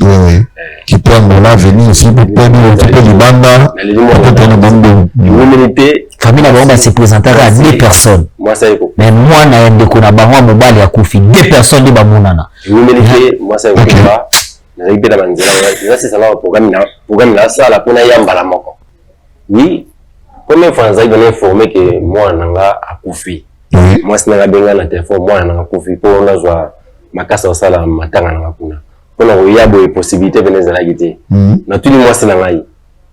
Speaker 9: qui peut là venir ici pour prendre un petit peu du banda peut-être bando
Speaker 2: l'humilité
Speaker 1: Kamina Bamba se présentera à 2 personnes.
Speaker 2: Moi ça yeko.
Speaker 1: Mais moi na ndeko na bango mobali ya kufi 2 personnes de bamunana.
Speaker 2: L'humilité moi ça yeko pas. Na yiko na manzela là c'est ça là programme là ça la pona yamba la moko. Oui. Comme fois ça donner informé que moi nanga akufi. Moi c'est na benga na téléphone moi nanga akufi pour on a joie makasa osala matanga na kuna. Pona oyabo e possibilité venezela gité. Na tout moi c'est na ngai.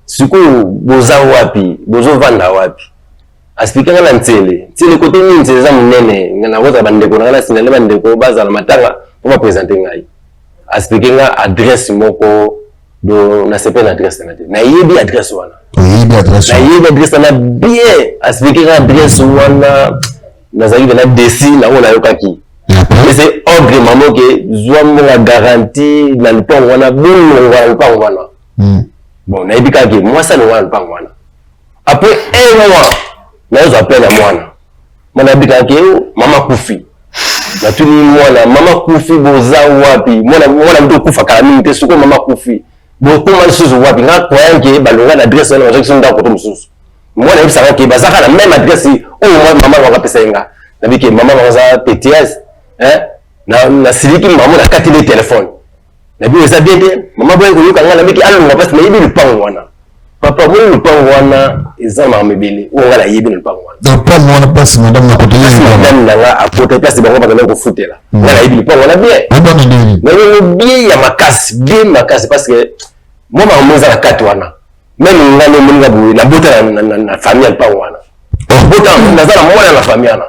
Speaker 2: Siku boza wapi, bozo vanda wapi. Aspika na ntele kote ni ntele za munene ngana woza bandeko ngana sinele bandeko baza na matanga pour présenter ngai aspika nga adresse moko do na sepe na adresse na te na yebi adresse wana na adresse na bien aspika nga adresse wana na zali na desi na ona yokaki c'est ogre mamo ke zwa mo garantie na lipang wana bongo wana bon na yebi ka ke moi ça no wana après un mois na zo appelle à mwana bika ke mama kufi na tuni mwana mama kufi boza wapi mwana mto kufa kala mingi te suko mama kufi bo kuma susu wapi nga kwa yake balonga na adresse na jackson nda ko mususu mwana yebisa ke bazaka na même adresse o mama wanga pesa nga na bike mama wanga PTS na siliki maman na kati le téléphone na bi eza bien te maman boye ko yokanga na miki alonga parce que na yibi lupango wana papa mo lupango wana eza ma mebele o ngala yibi lupango wana
Speaker 9: donc pas moi passe madame na côté
Speaker 2: madame na a côté place bango ba ko futela ngala yibi lupango wana bien na le bien ya makasi parce que moi ma moza la kati wana même ngalo mo ngabu na bota na famille lupango wana bota na zala mo na famille wana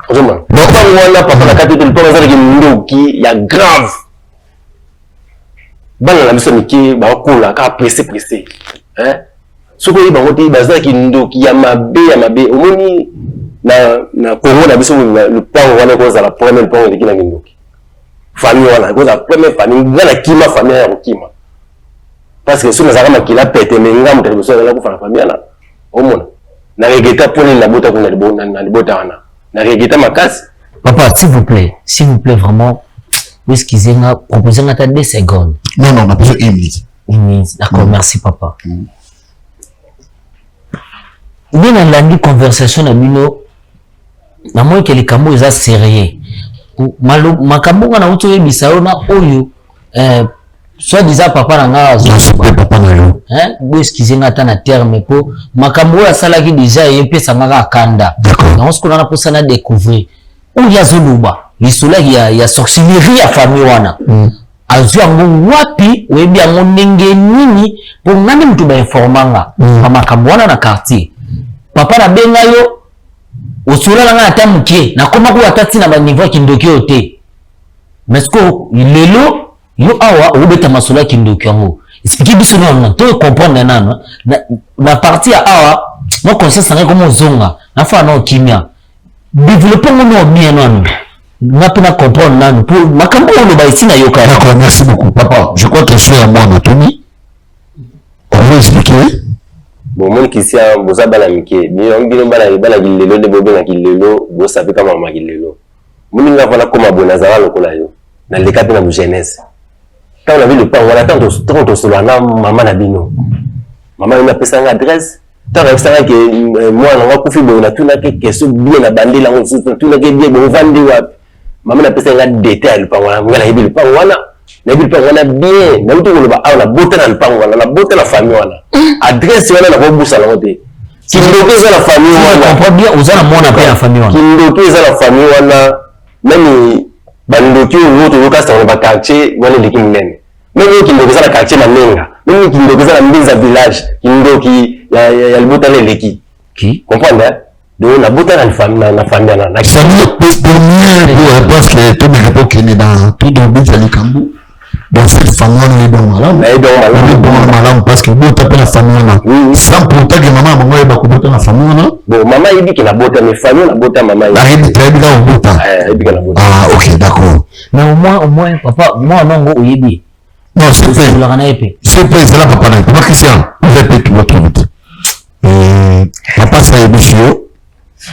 Speaker 2: ozoma lupango wana papa na kati lupango zala ki ndoki ya grave bana na biso miki ba kola ka pressé soko yi bango te bazala ki ndoki ya mabe omoni na Congo na biso le pango wana ko za la première pango de kina ndoki famille wana ko za première famille ngana kima famille ya kima parce que sona zaka makila pete menga mutali biso la ko fa famille wana omona na regeta poni na bota ko na bota wana na regeta makasi.
Speaker 1: Papa, s'il vous plaît vraiment. Excusez moi, proposez-moi 2 secondes.
Speaker 9: Non, on a besoin d'une minute.
Speaker 1: Une minute, d'accord, merci papa. Bien dans la conversation, na moi que les cambos est sérieux. Ma cambo na uto ye bisao na oyo soit disant papa na
Speaker 9: papa na yo.
Speaker 1: Bo excusez moi na terme po makambo ya sala ki déjà yempe sanga kanda. Donc ce qu'on a pour ça na découvrir. Ou ya zoluba. Lisula ya sorcellerie ya famille wana. Azu yango wapi webi yango ndenge nini po ngani mtu ba informanga kama kamwana na quartier. Papa na benga yo osula na ngata mukie na koma ko atati na ba niveau kindoki ote. Mesko lelo yo awa obeta masula kindoki yango. Expliquer biso na to comprendre nana na partie awa mo conscience nga comme zonga na fa na kimia. Développer mon bien non. Na pena comprendre nanu pour makambo ono ba ici na yoka.
Speaker 9: D'accord, merci beaucoup papa. Je crois que je suis à moi Anthony. On va expliquer.
Speaker 2: Bon mon kisia boza bala mike. Bino bala gilelo de bobe na gilelo, bo sape kama mama gilelo. Muni nga fana koma bona zala lokola yo. Na le cadre na jeunesse. Quand on a vu le pan, on attend to solo na mama na bino. Mama ina pesa nga adresse. Tant que moi na ko fi bo na tuna ke keso bien na bandela ngo tuna ke bien bo vandi wa maman a pesa nga détail pa wana ngala hibi pa wana na hibi pa wana bien na uto ko ba ala bota na pa wana na bota na famille wana adresse wana na ko busa la ngote kindoke za la famille wana
Speaker 1: comprend bien uzana mona pa na famille wana
Speaker 2: kindoke za la famille wana même bandoki woto lokasta wana ba quartier wana liki munene même kindoke za la quartier manenga même kindoke za la mbiza village kindoki ya libota le leki
Speaker 1: qui
Speaker 2: comprendre donc la bota na famille na
Speaker 9: ça nous première parce que tout le rapport qui est dans tout dans bien les cambo dans cette famille les bon malade parce que bon taper la famille là sans pourtant que maman maman va ko la famille là
Speaker 2: bon maman il dit que la bota mais famille la bota maman
Speaker 9: il très bien bota ah OK d'accord
Speaker 1: mais au moins papa moi non go oyebi
Speaker 9: non c'est c'est là papa là Christian répète votre vite papa ça est monsieur.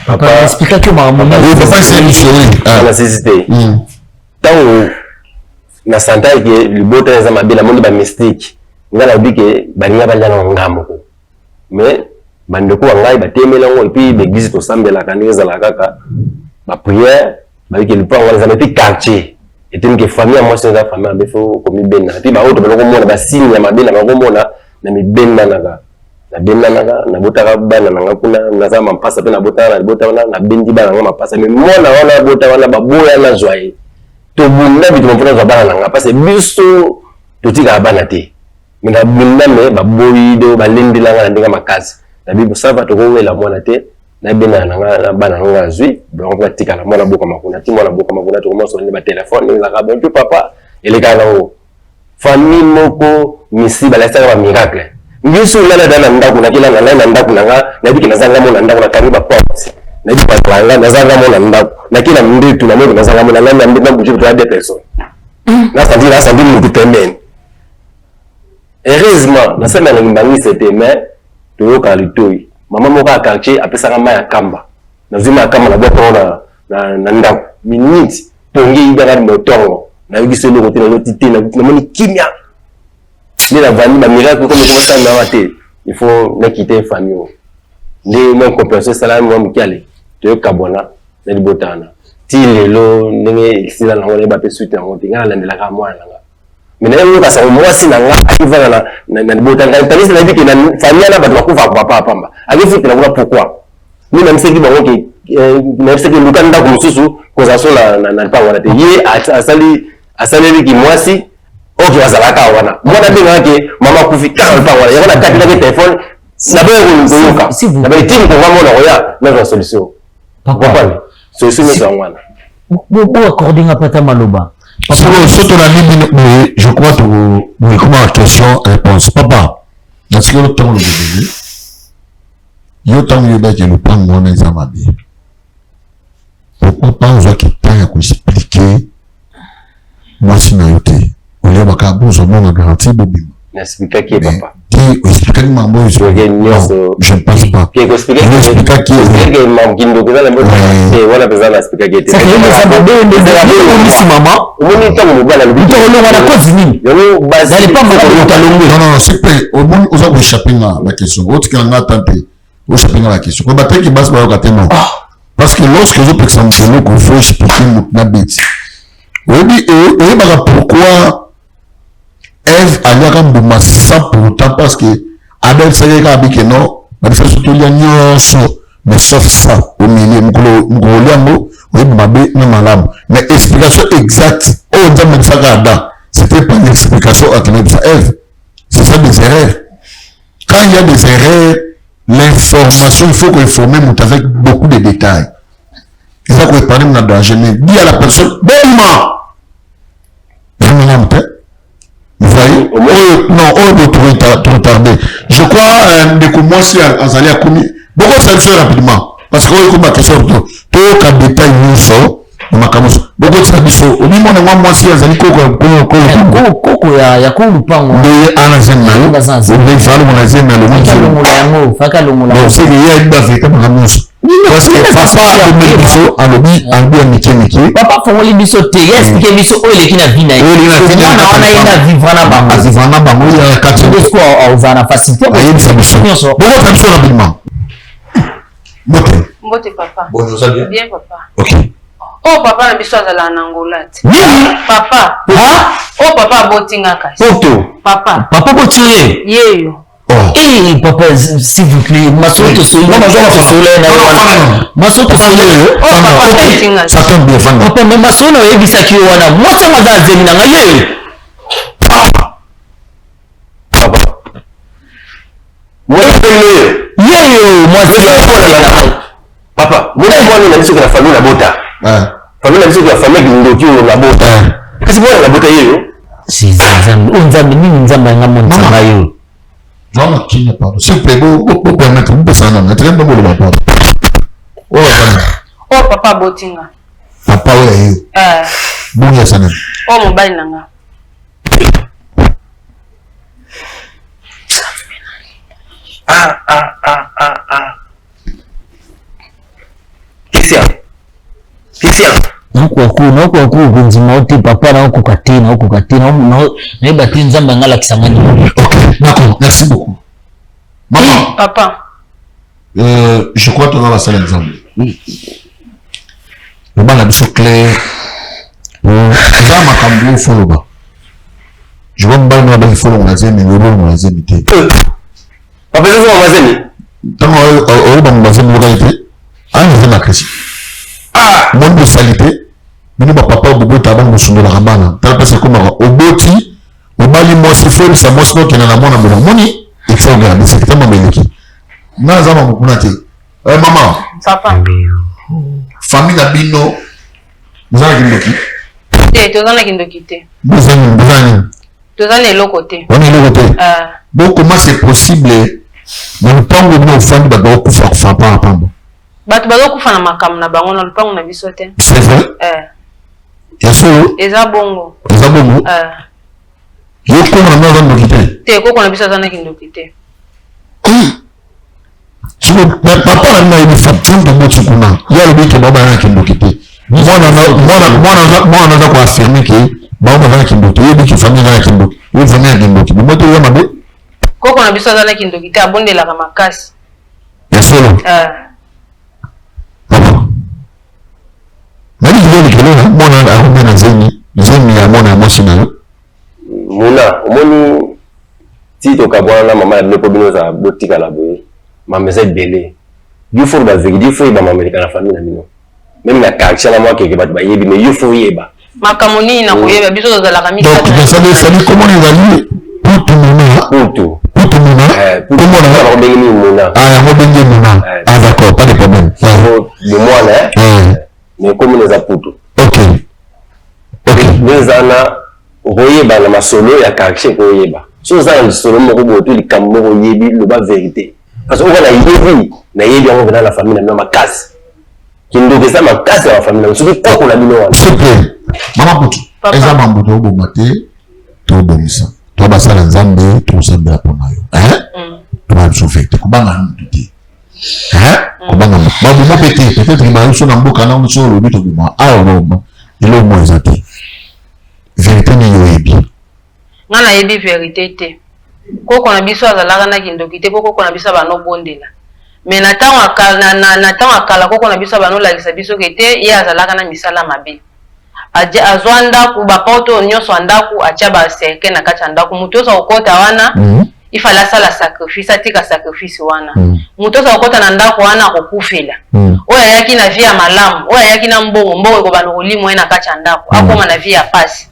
Speaker 1: Papa explique que maman
Speaker 9: oui papa c'est monsieur
Speaker 2: la nécessité tant na santa que le bote za mabela monde ba mystique ngala bi que balinga banja na ngamo mais bandeko ngai ba temela ngo et puis l'église to sambela kaneza la kaka ba prière ba que le pas on les a quartier et tellement que famille moi c'est la famille ba faut comme bena ti ba auto ba ko mona ba signe ya mabela ba ko mona na mi bena na benda na bota bana na kuna ngaza mampasa pe na bota na bendi bana na mampasa mais mona wana bota wana baboya na joie to bunda bitu mpona za bana na parce biso to tika bana te mina bunda me baboyi do balendela na ndinga makazi na bibo sava to ko wela mona te na bena na bana na zui donc ba tika na mona boka makuna ti mona boka makuna to ko so ni ba téléphone ni za ka bon papa ele kana o famille moko misi balasa ba miracle Yusu lala dana ndaku na kila na ndaku na na biki na zanga mona ndaku na kariba pot na biki patlanga na zanga mona ndaku na kila mnditu na mona zanga mona na ndina bujibu to des personnes na sandi mu kutemeni heureusement na sema na ngimbangi c'était mais to yoka litoi mama moko a quartier apesa ngama ya kamba na zima kamba na boko na ndaku minute pongi ibara motongo na biso loko te na titi na moni kimia ni la vanille ba miracle comme ça na maté il faut na quitter famille ni mon compréhension salam mo mkiale to kabona na libotana lelo ndenge sila na ngone ba pe suite en route ngala ndela ka mwana nga mina yo ka sa mwasi na nga akivanga na botanga talisi na biki na famille na bato bakuva kwa papa pamba akifuti na pourquoi ni na mseki bango ki na mseki lukanda ku mususu ko za sola na pa wana te ye asali biki mwasi oki wazalaka wana mwana binga yake mama kufika pa wana yana kati na telefone na bego ngoyoka na bego timu ko mama na oya na solution papa solution ni wana
Speaker 1: Bo according à Pata Maloba.
Speaker 9: Surtout la ligne, je crois que vous comment la question-réponse. Papa, est-ce que le temps le début, il y a temps où il y a le plan de mon examen. Pourquoi pas on voit qu'il y a à expliquer moi si n'a été. On y a pas qu'à bout, on a garanti Bobim.
Speaker 2: N'explique qui papa.
Speaker 9: Expliquez moi moi je ne pense pas.
Speaker 2: Expliquer qui est mon guindo que ça le et voilà besoin d'expliquer qui
Speaker 1: ça fait ça de maman
Speaker 2: on est tant au bas la vidéo
Speaker 1: on a quoi fini
Speaker 2: yo basé
Speaker 1: pas
Speaker 9: non c'est pas au moins on va échapper la question autre qu'on a tenté au échapper la question on va peut-être qu'il passe par le thème parce que lorsque je peux examiner qu'on faut expliquer notre bête on dit pourquoi Ève a l'air de masser pour autant parce que Abel s'est dit que non, mais c'est surtout les nuances, mais sauf ça, au milieu, m'goliamo, oui, m'abé, non malam. Mais explication exacte, oh, dans le sagada, c'était pas une explication à tenir ça, Ève. C'est ça des erreurs. Quand il y a des erreurs, l'information, il faut qu'on informe avec beaucoup de détails. C'est ça qu'on parle dans la jeunesse. Dis à la personne, bellement! Vous voyez, non, on doit trop tarder. Je crois que moi, si Azali a commis, beaucoup ça fait rapidement. Parce que comme ma question, tout le détail nous sort, beaucoup de ça, au niveau de moi, si Azali Koko
Speaker 1: ya kulupango
Speaker 9: de anazema, on va faire mon azema le monde. Non, c'est qu'il y a une base comme la mousse. Parce que papa a biso alobi angu mike
Speaker 1: papa fongoli biso te explique biso o ele kina vina na wana ina vivana bango
Speaker 9: vivana bango ya kati
Speaker 1: de quoi au vana facilité
Speaker 9: ayi biso bon biso rapidement
Speaker 3: mbote papa
Speaker 9: bon nous allons
Speaker 3: bien papa
Speaker 9: OK
Speaker 3: oh papa na biso azala na ngolati papa oh papa botinga kasi papa
Speaker 1: botinga
Speaker 3: yeyo
Speaker 1: Eh, papa, s'il vous plaît, ma soeur te soule. Ma soeur te soule.
Speaker 3: Oh, papa,
Speaker 9: ça tombe bien, Fanda.
Speaker 1: Papa, mais ma soeur n'a pas ça qui est là. Moi, ça m'a dit à Zéline.
Speaker 2: Papa. Moi, moi, c'est papa. Moi, on a dit que la famille la bota. Famille la dit que la famille qui nous la bota. Qu'est-ce que la bota yé?
Speaker 1: Si, on a mis une zamba à mon travail.
Speaker 9: Non, qui n'est pas. S'il vous plaît, vous permettez, vous pouvez s'en aller. Très bien, vous papa.
Speaker 3: Oh, papa botinga.
Speaker 9: Papa, oui. Bon, il y a ça.
Speaker 3: Oh, mobile nanga.
Speaker 2: Christian.
Speaker 1: Nakuaku kunzima uti papa na kukatina na ibati nzamba ngala kisamani.
Speaker 9: OK, d'accord, merci beaucoup. Maman,
Speaker 3: papa.
Speaker 9: Je crois que tu vas salle ensemble. Le bal a biso clair. Ça m'a cambié follow ba. Je vais me battre dans le follow on a zemi, on a zemi té.
Speaker 2: Papa, je vais zemi.
Speaker 9: Tant on va me zemi localité. Ah, je vais la crise. Mon de salité. Mini ba papa bobo tabango musundo la rabana. Tala pesa comme oboti, obali moi si fait ça moi sino kena na mona bona. Moni, il faut regarder c'est tellement meleki. Na zama mukuna te. Maman.
Speaker 3: Papa.
Speaker 9: Famille na bino. Muzana kindoki.
Speaker 3: Tozana kindoki te.
Speaker 9: Muzana.
Speaker 3: Tozana eloko te.
Speaker 9: On est eloko te. Bon comment c'est possible na lupango no fandi ba do kufa kufa pa pambo.
Speaker 3: Bato bazokufa na makamu na bango na lupango na biso te.
Speaker 9: C'est vrai? Yaso?
Speaker 3: Eza bongo.
Speaker 9: Eza bongo? Yo koko na mwa zando kite?
Speaker 3: Te koko na biso zana kindoki te.
Speaker 9: Siko papa na mwa ibi facture de motu kuna. Ya lobi ke baba na kindoki te. Mwana za kwa affirmer ke baba na kindoki. Yo bi ki famille na kindoki. Yo famille na kindoki. Moto yo mabe?
Speaker 3: Koko na biso zana kindoki te abondela ka makasi.
Speaker 9: Yaso? nani kilo likelo mona akombe na zemi ya mona mwasi na yo
Speaker 2: mona omoni ti to kabwana na mama na bino za botika la boye mama c'est belé du faut ba vérité faut ba mama na famille na bino même na quartier na moi ke ba yebi mais il faut yeba
Speaker 3: makamoni na koyeba biso za la kamisa
Speaker 9: donc ça veut comment on va dire pour tout monde pour tout monde ah d'accord pas de problème
Speaker 2: de moi là mais comme les aputo
Speaker 9: ok
Speaker 2: les ana oyeba na masolo ya quartier ko yeba so za solo moko boto likambo ko yebi le ba vérité parce que on va na yebi on va dans la famille na makasi kindo que ça makasi la famille na so ko na bino wana
Speaker 9: s'il te plaît mama putu eza mambuto obomate to bomisa to basala nzambe to sambela pona yo to ba sofete kubanga ntuti kubanga babu mo peut-être ma yo so na mboka na so lo bito bima bon ilo mo ezati vérité ni yo yebi
Speaker 3: ngana yebi vérité te koko na biso azalaka na kindoki te koko na biso bano bondela mais na tango akala koko na biso bano lakisa biso kete ye azalaka na misala mabe azwa ndaku bapoto nyonso ndaku atia ba cercle na kati ndaku mutu oza okota wana ifala sala sacrifice atika sacrifice wana mutu oza okota na ndaku wana akokufela oyo ayaki na vie ya malamu oyo ayaki na mbongo ko bano kolimo na kati ndaku akoma na vie ya pasi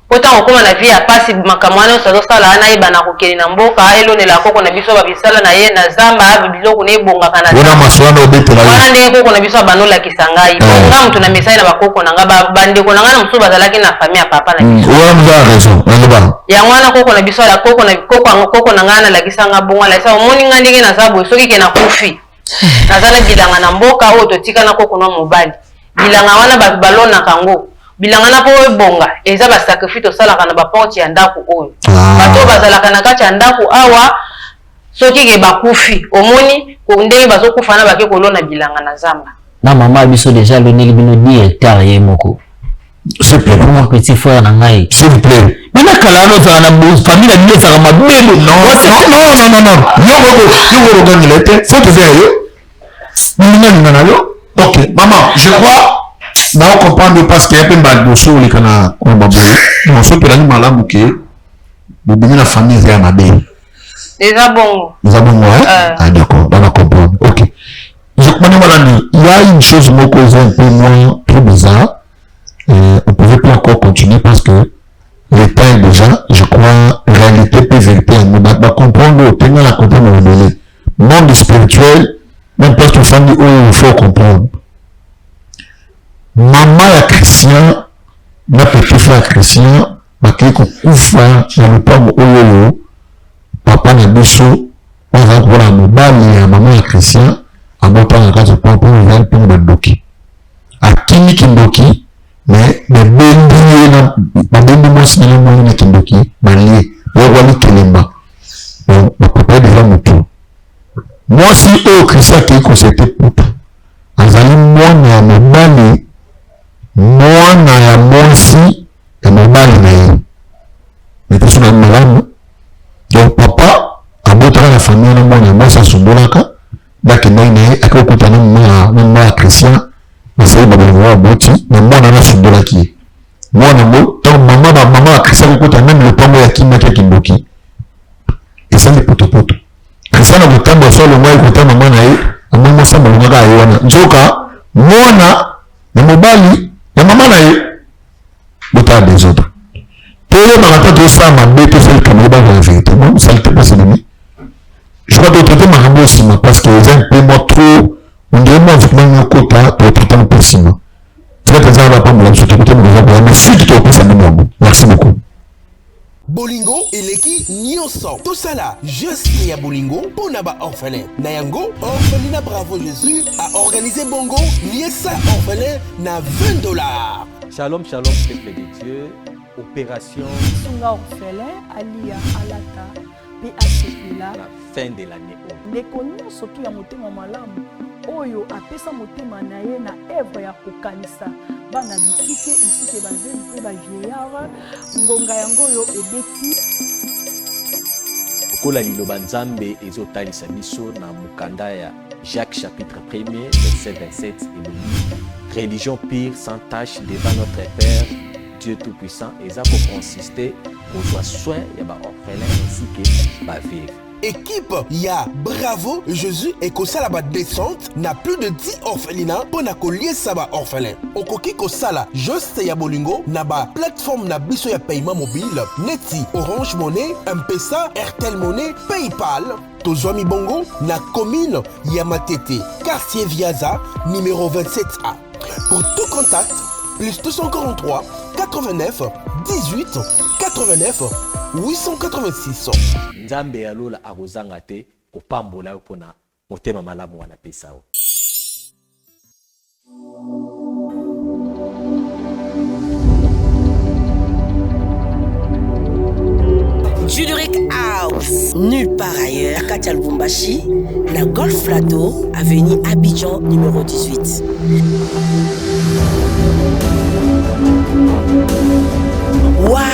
Speaker 3: Autant okoma na vie ya pasi makamwana osazo sala ana ibana kokeli na mboka elonela koko na biso babisala na ye na zamba biloko ne bonga kana
Speaker 9: bona maswana obetela
Speaker 3: wana ndenge koko na biso banola kisangai bonga mtu na mesai na bakoko na ngaba bande ko na ngana msu bazalaki na famille ya papa na biso
Speaker 9: wana mza raison ngaba
Speaker 3: ya mwana koko na biso la koko na ngana la kisanga bonga la sa omoni ngandinge na zabo soki ke na kufi nazala bilanga na mboka o to tika na koko no mobali bilanga wana balona kango bilanga na po bonga eza ba sacrifice osala kana ba porte ya ndako oyo bato bazala kana kati ya ndako awa soki ke bakufi omoni ko ndenge bazokufa na bake kolona bilanga na zamba
Speaker 1: na mama biso déjà loneli bino 10 hectares ye moko
Speaker 9: s'il vous plaît
Speaker 1: pour mon petit frère na ngai
Speaker 9: s'il vous plaît
Speaker 1: mana kala no za na famille na biso za mabelo
Speaker 9: non yo gagner l'été faut te faire yo yo OK maman je crois na comprendre parce que yape mbadoso likana kwa babu non so pe lani malamu ke bobimi na famille ya mabe
Speaker 3: déjà bongo
Speaker 9: ah d'accord on a compris OK je connais malani il y a une chose moko un peu moins trop bizarre on pouvait pas encore continuer parce que l'état est déjà je crois réalité peut vérité on va comprendre tenir la comprendre le monde spirituel même pas que famille où il faut comprendre. Maman ya chrétien na petit frère chrétien bakiko kufa na lupango oyo papa na biso oza kola mobali ya maman ya chrétien abota na kati papa na mpingo bandoki akimi kindoki mais bebendi na babendi mwasi na mwana na kindoki balie wawali kelemba donc papa déjà mutu mwasi oyo chrétien ki konsete putu azali mwana ya mobali mwana ya mwasi ya mobali na ye meteso na malamu donc papa abotaka na famille na mwana ya mwasi asumbolaka bakendaki na ye akakokuta na mama ya chrétien basali babolingo baboti na mwana na asumbolaki ye mwana mo ntango mama ya chrétien akokuta meme lopango ya kimaki ya kindoki esali potopoto chrétien na kotambola so alongwa ye kota mama na ye amoi mwasi abolongaka ye wana nzoka mwana ya mobali ya maman na ye bota des autres pour ma tante ça m'a bête fait comme la vérité bon ça n'était pas c'est demi je crois que traiter ma rambo aussi parce que les un peu moins trop on dirait moi vraiment un quota pour traiter un peu sinon c'est que ça va pas me la surtout côté mais si tu te penses à moi merci beaucoup
Speaker 6: Bolingo eleki nyonso tosala juste ya bolingo pona ba orphelin na yango orphelinat Bravo Jésus a organisé bongo liesa orphelin na $20.
Speaker 7: Shalom peuple de Dieu opération
Speaker 8: Sunga orphelin alia alata PACPLA
Speaker 7: la fin de l'année
Speaker 8: ndeko nyonso tu ya motema malamu oyo apesa motema na ye na œuvre ya kokanisa bana bitike ainsi que bazeli mpe bavieillard ngonga yango oyo ebeti
Speaker 7: kola liloba nzambe ezotalisa biso na mokanda ya Jacques chapitre 1er verset 27 elobi religion pure sans tâche devant notre Père, Dieu Tout-Puissant, et ça peut consister pour soin et orphelin ainsi que ma veuve.
Speaker 6: Équipe ya Bravo Jésus et Kosala ba descente na plus de 10 orphelinats pour na collier ça ba orphelin. Okoki Kosala juste ya bolingo na ba plateforme na biso ya paiement mobile Neti, Orange Money, M-Pesa, Airtel Money, PayPal. Tozwami bongo na commune ya Matete, quartier Viaza, numéro 27A. Pour tout contact, plus 243 89 18 89 886.
Speaker 7: Nzambe alola akozanga te kopambola pona motema malamu wana pesa o.
Speaker 10: Juduric House, nulle part ailleurs. À Katia Lubumbashi, la Golf Plateau, avenue Abidjan, numéro 18. Waouh!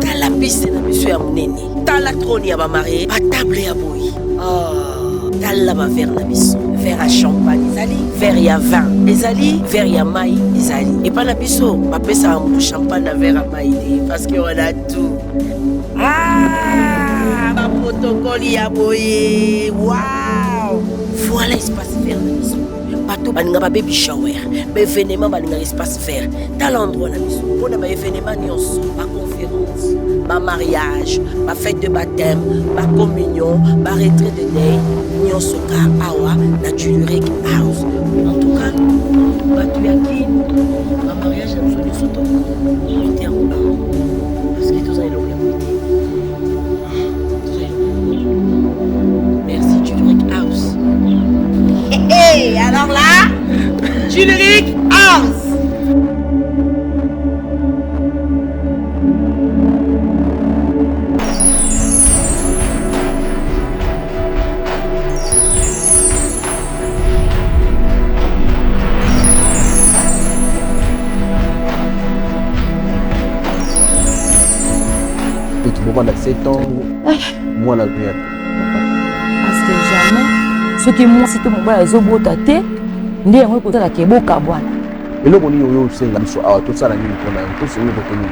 Speaker 10: T'as la piste de monsieur Amouneni. T'as la trône à ma mariée. Pas table à bouillie. Oh! T'as la verre na biso. Verre à champagne, Isali. Verre à vin, Isali. Verre à maï, Isali. Et pas la biso. Ma pèse à un champagne à verre à maï. Parce qu'on a tout. Ah! Ma protocole y a bouillie. Waouh! Voilà l'espace vert na biso. Bateau balinga ba baby shower, ba événement balinga espace vert. Dans l'endroit na biso, on a ba événement nyonso, ba conférence, ba mariage, ba fête de baptême, ba communion, ba retraite de day, nyonso ka awa na Juduric House. En tout cas, bateau ya ki, ba mariage na biso nyonso to. Mettez en bas. Parce que tous allez l'ouvrir. Merci Juduric House. Hey, alors là, Juduric House.
Speaker 4: Et tu peux 7 ans, moi la vie.
Speaker 8: Parce que jamais, ce qui moi c'était mon bras, ils ont beau tâter, ndiye yango kotala keboka bwana.
Speaker 4: Eloko ni oyo senga biso awa tosala nini mpona yango tosengi botoni